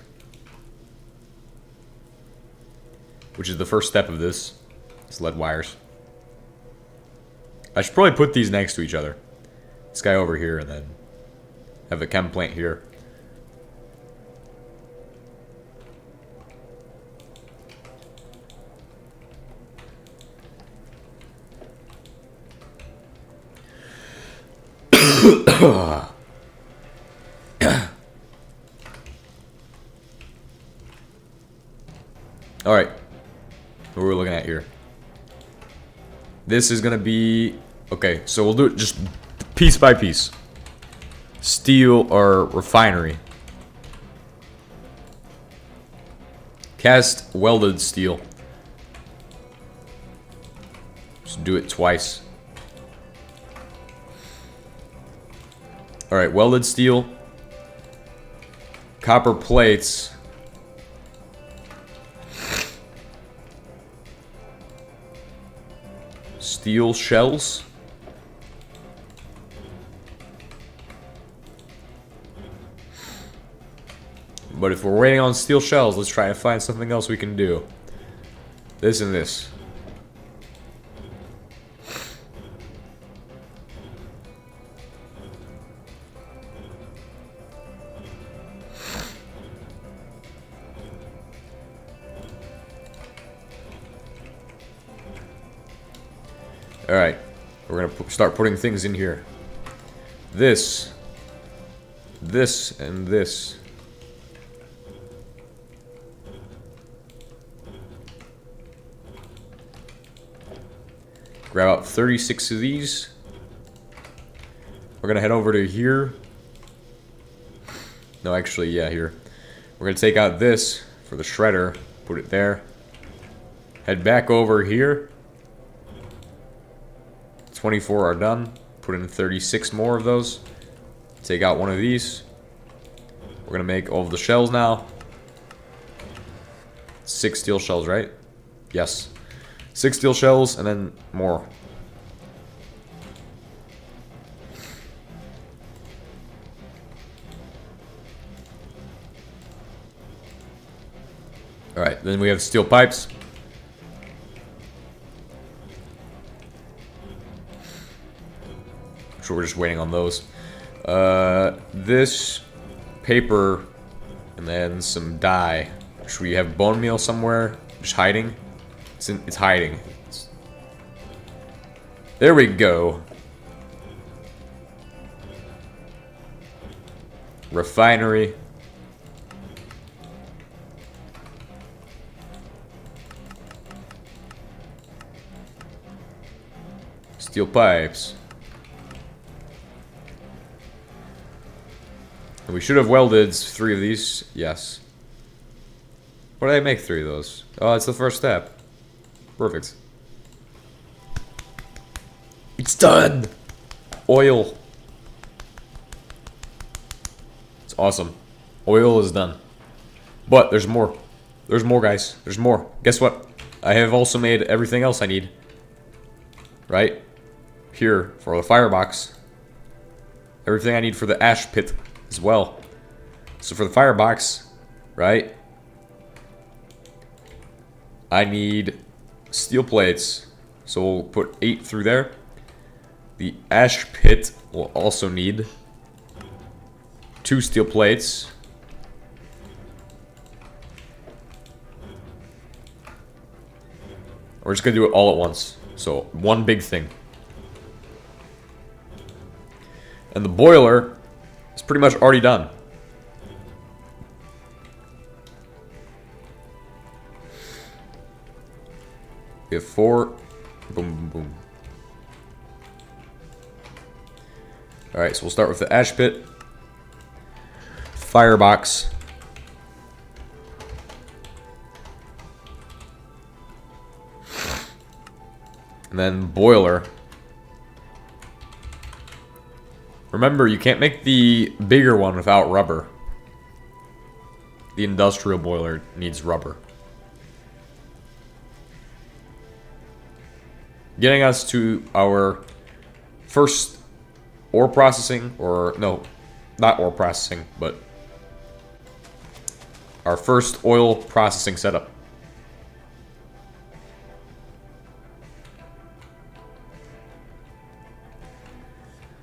Speaker 1: Which is the first step of this. It's lead wires. I should probably put these next to each other. This guy over here and then have a chem plant here. Alright. What we're looking at here. This is gonna be... Okay, so we'll do it just piece by piece. Steel or refinery. Cast welded steel. Just do it twice. Alright, welded steel. Copper plates. Steel shells. But if we're waiting on steel shells, let's try to find something else we can do. This and this. Alright. We're gonna start putting things in here. This, and this. Grab out 36 of these. We're gonna head over to here. No, actually, yeah, here. We're gonna take out this for the shredder, put it there. Head back over here. 24 are done. Put in 36 more of those. Take out one of these. We're gonna make all of the shells now. 6 steel shells, right? Yes. 6 steel shells and then more. Alright, then we have steel pipes. So we're just waiting on those. This paper and then some dye. Should we have bone meal somewhere? Just hiding? It's hiding. There we go. Refinery. Steel pipes. And we should have welded 3 of these. Yes. What did I make 3 of those? Oh, it's the first step. Perfect. It's done! Oil. It's awesome. Oil is done. But there's more. There's more, guys. There's more. Guess what? I have also made everything else I need. Right? Here for the firebox. Everything I need for the ash pit as well. So for the firebox, right? I need steel plates. So we'll put 8 through there. The ash pit will also need 2 steel plates. We're just gonna do it all at once. So one big thing. And the boiler is pretty much already done. We have 4. Boom, boom, boom. Alright, so we'll start with the ash pit. Firebox. And then boiler. Remember, you can't make the bigger one without rubber. The industrial boiler needs rubber. Getting us to our first ore processing, or no, not ore processing, but our first oil processing setup.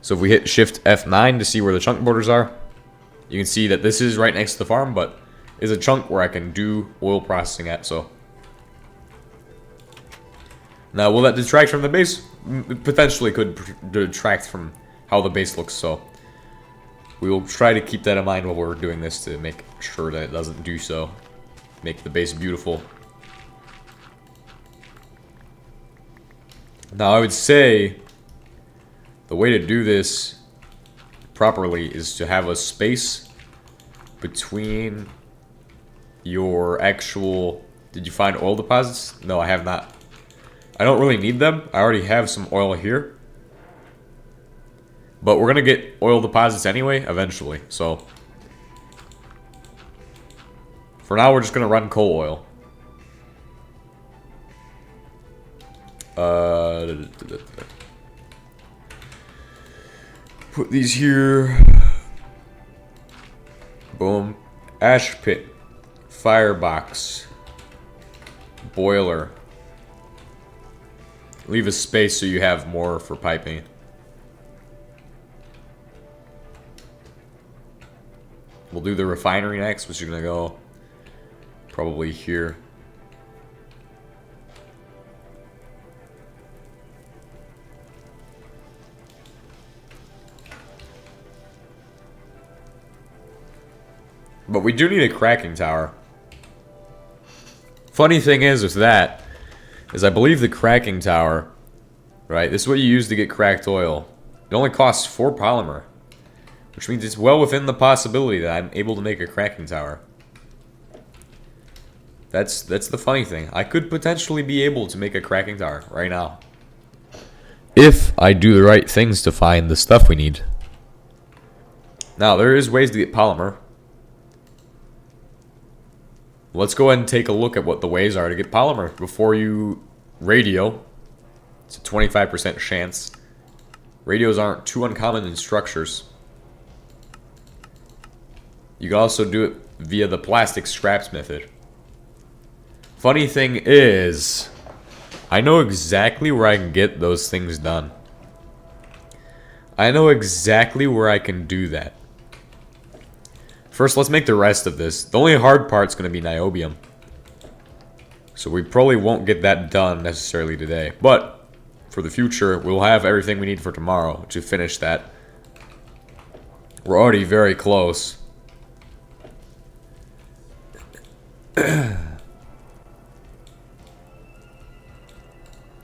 Speaker 1: So if we hit Shift F9 to see where the chunk borders are, you can see that this is right next to the farm, but is a chunk where I can do oil processing at, so. Now, will that detract from the base? It potentially could detract from how the base looks, so. We will try to keep that in mind while we're doing this to make sure that it doesn't do so. Make the base beautiful. Now, I would say the way to do this properly is to have a space between your actual... Did you find oil deposits? No, I have not. I don't really need them. I already have some oil here. But we're going to get oil deposits anyway, eventually. So, for now, we're just going to run coal oil. Put these here. Boom. Ash pit. Firebox. Boiler. Leave a space so you have more for piping. We'll do the refinery next, which is going to go probably here. But we do need a cracking tower. Funny thing is with that, is I believe the cracking tower, right, this is what you use to get cracked oil. It only costs 4 polymer. Which means it's well within the possibility that I'm able to make a cracking tower. That's the funny thing. I could potentially be able to make a cracking tower right now. If I do the right things to find the stuff we need. Now, there is ways to get polymer. Let's go ahead and take a look at what the ways are to get polymer before you radio. It's a 25% chance. Radios aren't too uncommon in structures. You can also do it via the plastic scraps method. Funny thing is, I know exactly where I can get those things done. I know exactly where I can do that. First, let's make the rest of this. The only hard part's going to be niobium. So we probably won't get that done necessarily today. But for the future, we'll have everything we need for tomorrow to finish that. We're already very close.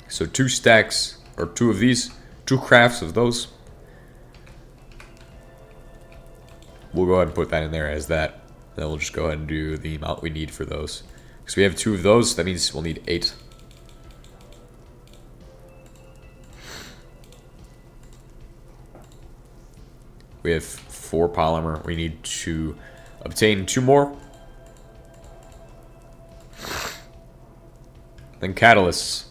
Speaker 1: So 2 stacks, or 2 of these, 2 crafts of those. We'll go ahead and put that in there as that. Then we'll just go ahead and do the amount we need for those. Because we have 2 of those, that means we'll need 8. We have 4 polymer. We need to obtain 2 more. Then catalysts.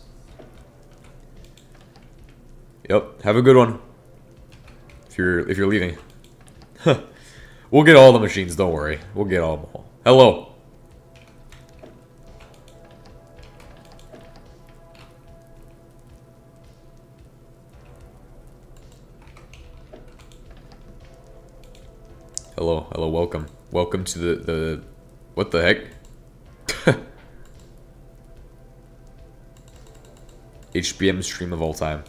Speaker 1: Yep, have a good one. If you're leaving. We'll get all the machines, don't worry. We'll get all of them. Hello. Hello, hello, welcome. Welcome to the what the heck? HBM stream of all time.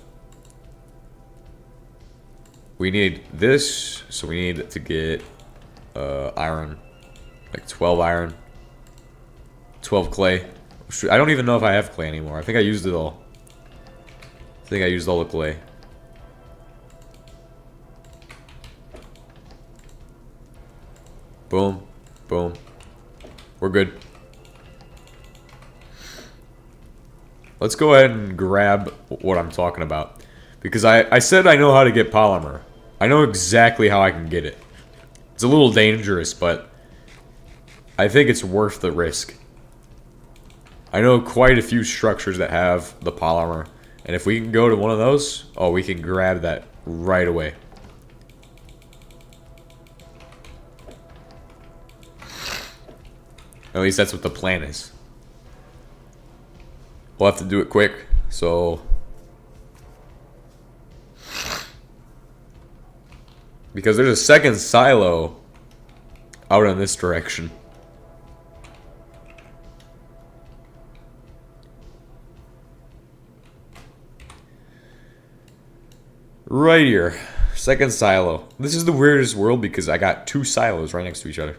Speaker 1: We need this, so we need to get iron, like 12 iron, 12 clay. I don't even know if I have clay anymore. I think I used it all. I think I used all the clay. Boom, boom. We're good. Let's go ahead and grab what I'm talking about. Because I said I know how to get polymer. I know exactly how I can get it. It's a little dangerous, but I think it's worth the risk. I know quite a few structures that have the polymer. And if we can go to one of those, oh, we can grab that right away. At least that's what the plan is. We'll have to do it quick, so... Because there's a second silo out in this direction. Right here. Second silo. This is the weirdest world because I got 2 silos right next to each other.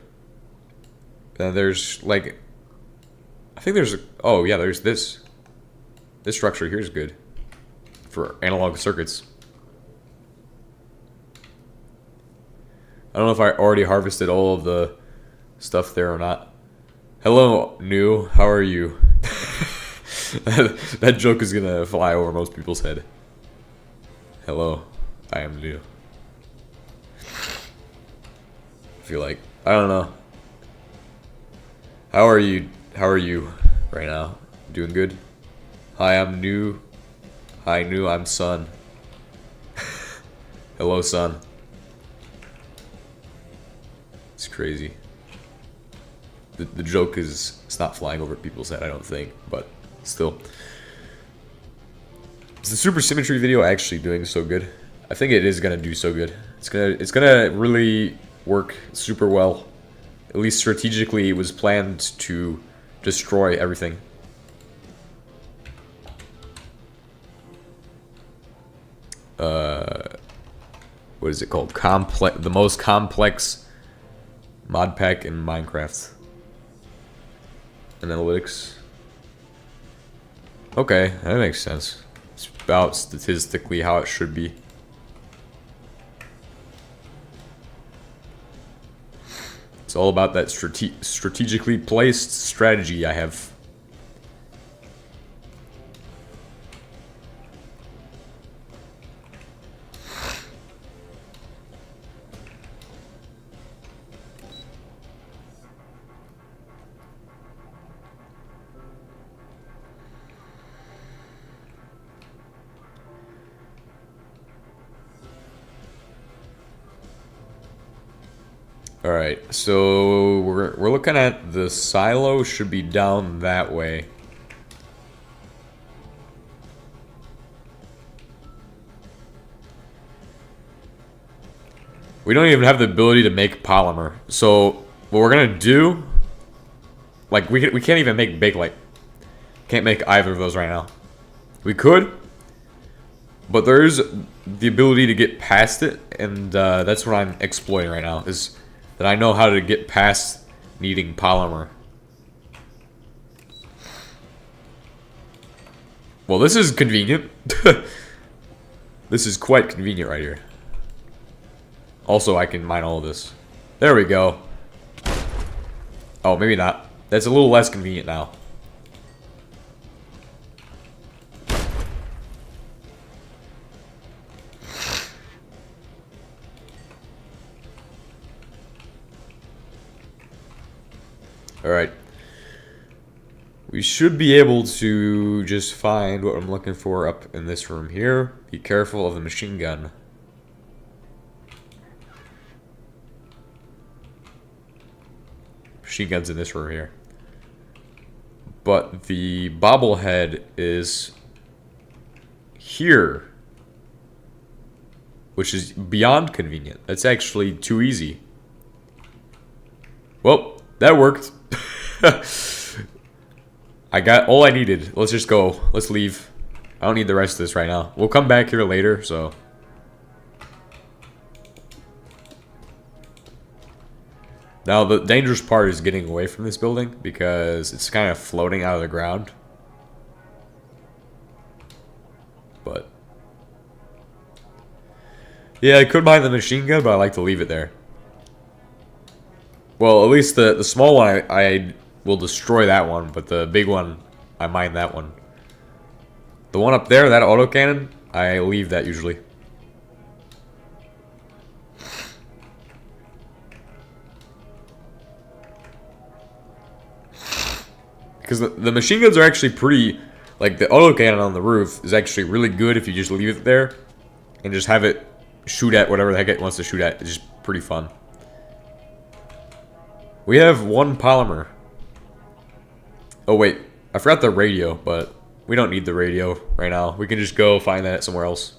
Speaker 1: And there's like... I think there's... Oh yeah, there's this. This structure here is good. For analog circuits. I don't know if I already harvested all of the stuff there or not. Hello, new. How are you? That joke is gonna fly over most people's head. Hello, I am new. I feel like, I don't know. How are you? How are you right now? Doing good? Hi, I'm new. Hi, new. I'm Sun. Hello, Sun. It's crazy. The joke is, it's not flying over people's head, I don't think, but still. Is the supersymmetry video actually doing so good? I think it is gonna do so good. It's gonna really work super well. At least strategically, it was planned to destroy everything. What is it called? The most complex Mod pack in Minecraft. Analytics. Okay, that makes sense. It's about statistically how it should be. It's all about that strategically placed strategy I have. Alright, so we're looking at the silo should be down that way. We don't even have the ability to make polymer. So what we're gonna do, like we can't even make bakelite. Can't make either of those right now. We could, but there's the ability to get past it, and that's what I'm exploiting right now. Is that I know how to get past needing polymer. Well, this is convenient. This is quite convenient right here. Also, I can mine all of this. There we go. Oh, maybe not. That's a little less convenient now. Alright. We should be able to just find what I'm looking for up in this room here. Be careful of the machine gun. Machine gun's in this room here. But the bobblehead is here. Which is beyond convenient. That's actually too easy. Well, that worked. I got all I needed. Let's just go. Let's leave. I don't need the rest of this right now. We'll come back here later, so. Now, the dangerous part is getting away from this building because it's kind of floating out of the ground. But. Yeah, I could mine the machine gun, but I like to leave it there. Well, at least the small one, I will destroy that one, but the big one, I mine that one. The one up there, that autocannon, I leave that usually. Because the machine guns are actually pretty, like the autocannon on the roof is actually really good if you just leave it there and just have it shoot at whatever the heck it wants to shoot at. It's just pretty fun. We have one polymer. Oh wait, I forgot the radio, but we don't need the radio right now. We can just go find that somewhere else.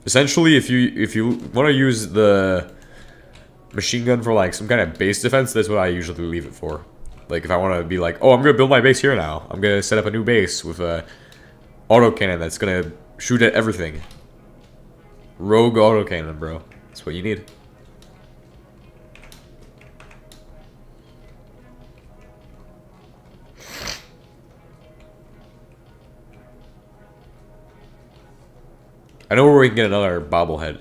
Speaker 1: Essentially, if you want to use the machine gun for like some kind of base defense, that's what I usually leave it for. Like if I want to be like, oh, I'm gonna build my base here now. I'm gonna set up a new base with a autocannon that's gonna shoot at everything. Rogue autocannon, bro. That's what you need. I know where we can get another bobblehead.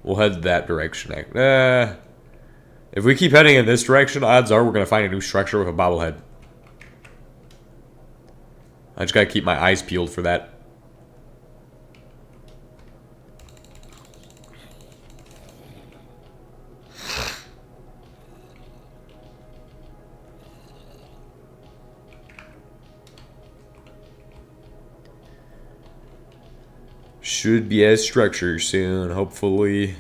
Speaker 1: We'll head that direction. If we keep heading in this direction, odds are we're going to find a new structure with a bobblehead. I just got to keep my eyes peeled for that. Should be a structure soon, hopefully.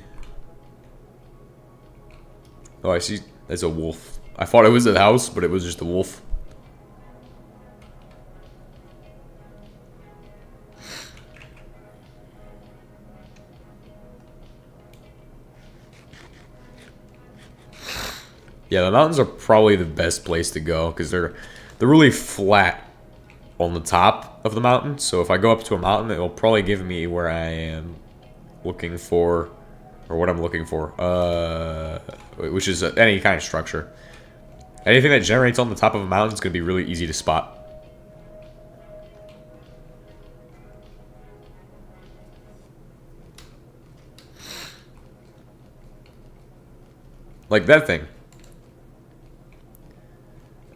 Speaker 1: Oh, I see. That's a wolf. I thought it was a house, but it was just a wolf. Yeah, the mountains are probably the best place to go because they're really flat on the top of the mountain. So if I go up to a mountain, it will probably give me where I am looking for, or what I'm looking for, which is any kind of structure. Anything that generates on the top of a mountain is going to be really easy to spot. Like that thing.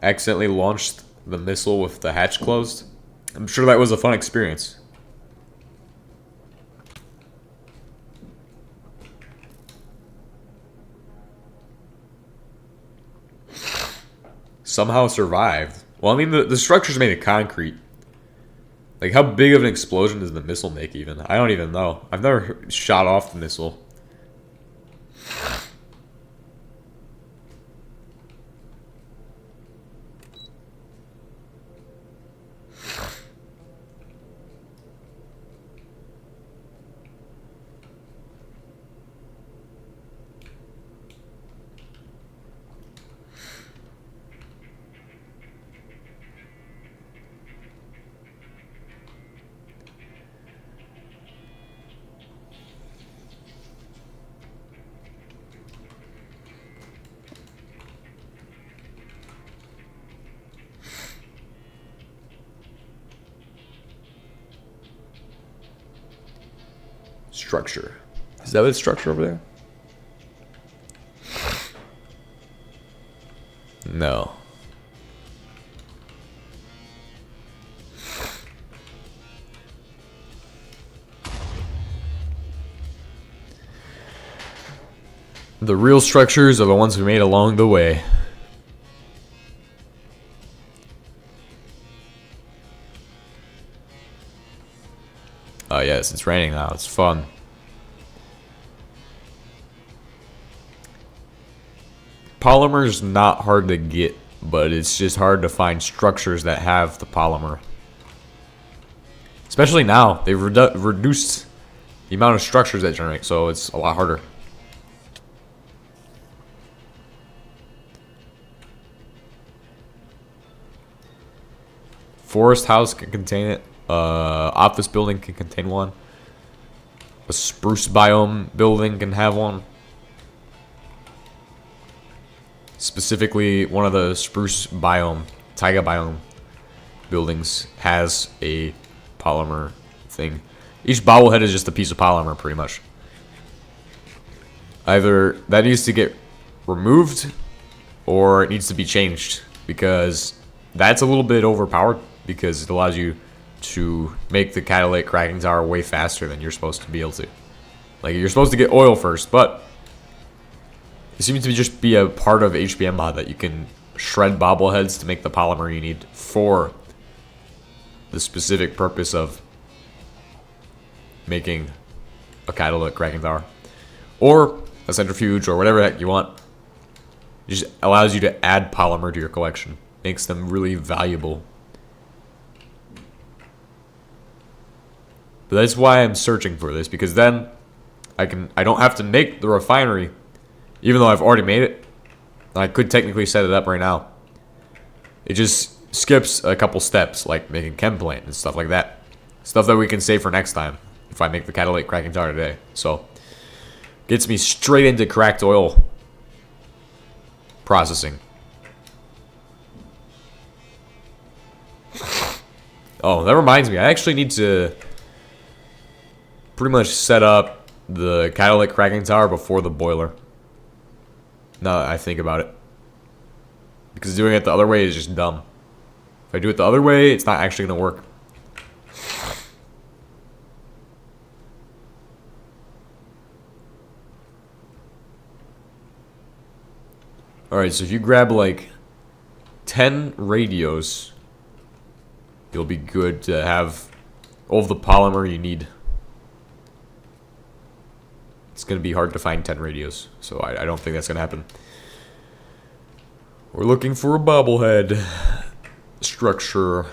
Speaker 1: Accidentally launched the missile with the hatch closed. I'm sure that was a fun experience. Somehow survived. Well, I mean, the structure's made of concrete. Like, how big of an explosion does the missile make even? I don't even know. I've never shot off the missile. Structure. Is that what structure over there? No. The real structures are the ones we made along the way. Oh yes, it's raining now. It's fun. Polymer is not hard to get, but it's just hard to find structures that have the polymer. Especially now, they've reduced the amount of structures that generate, so it's a lot harder. Forest house can contain it. Office building can contain one. A spruce biome building can have one. Specifically, one of the spruce biome, taiga biome buildings has a polymer thing. Each bobblehead is just a piece of polymer, pretty much. Either that needs to get removed, or it needs to be changed, because that's a little bit overpowered, because it allows you to make the catalytic cracking tower way faster than you're supposed to be able to. Like, you're supposed to get oil first, but it seems to just be a part of HBM mod that you can shred bobbleheads to make the polymer you need for the specific purpose of making a catalytic cracking tower. Or a centrifuge, or whatever the heck you want. It just allows you to add polymer to your collection. Makes them really valuable. But that's why I'm searching for this, because then I don't have to make the refinery, even though I've already made it. I could technically set it up right now. It just skips a couple steps, like making chem plant and stuff like that. Stuff that we can save for next time if I make the catalytic cracking tower today. So, gets me straight into cracked oil processing. Oh, that reminds me. I actually need to pretty much set up the catalytic cracking tower before the boiler. Now that I think about it. Because doing it the other way is just dumb. If I do it the other way, it's not actually going to work. Alright, so if you grab like 10 radios, you'll be good to have all of the polymer you need. It's going to be hard to find 10 radios, so I don't think that's going to happen. We're looking for a bobblehead structure.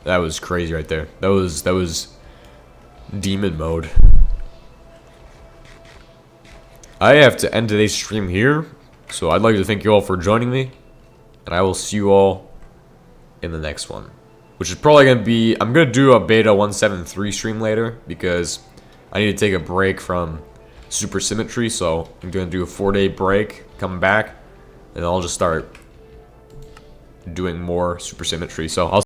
Speaker 1: That was crazy right there. That was demon mode. I have to end today's stream here, so I'd like to thank you all for joining me, and I will see you all in the next one, which is probably going to be, I'm going to do a beta 173 stream later, because I need to take a break from Super Symmetry, so I'm going to do a 4-day break, come back, and I'll just start doing more Super Symmetry. So I'll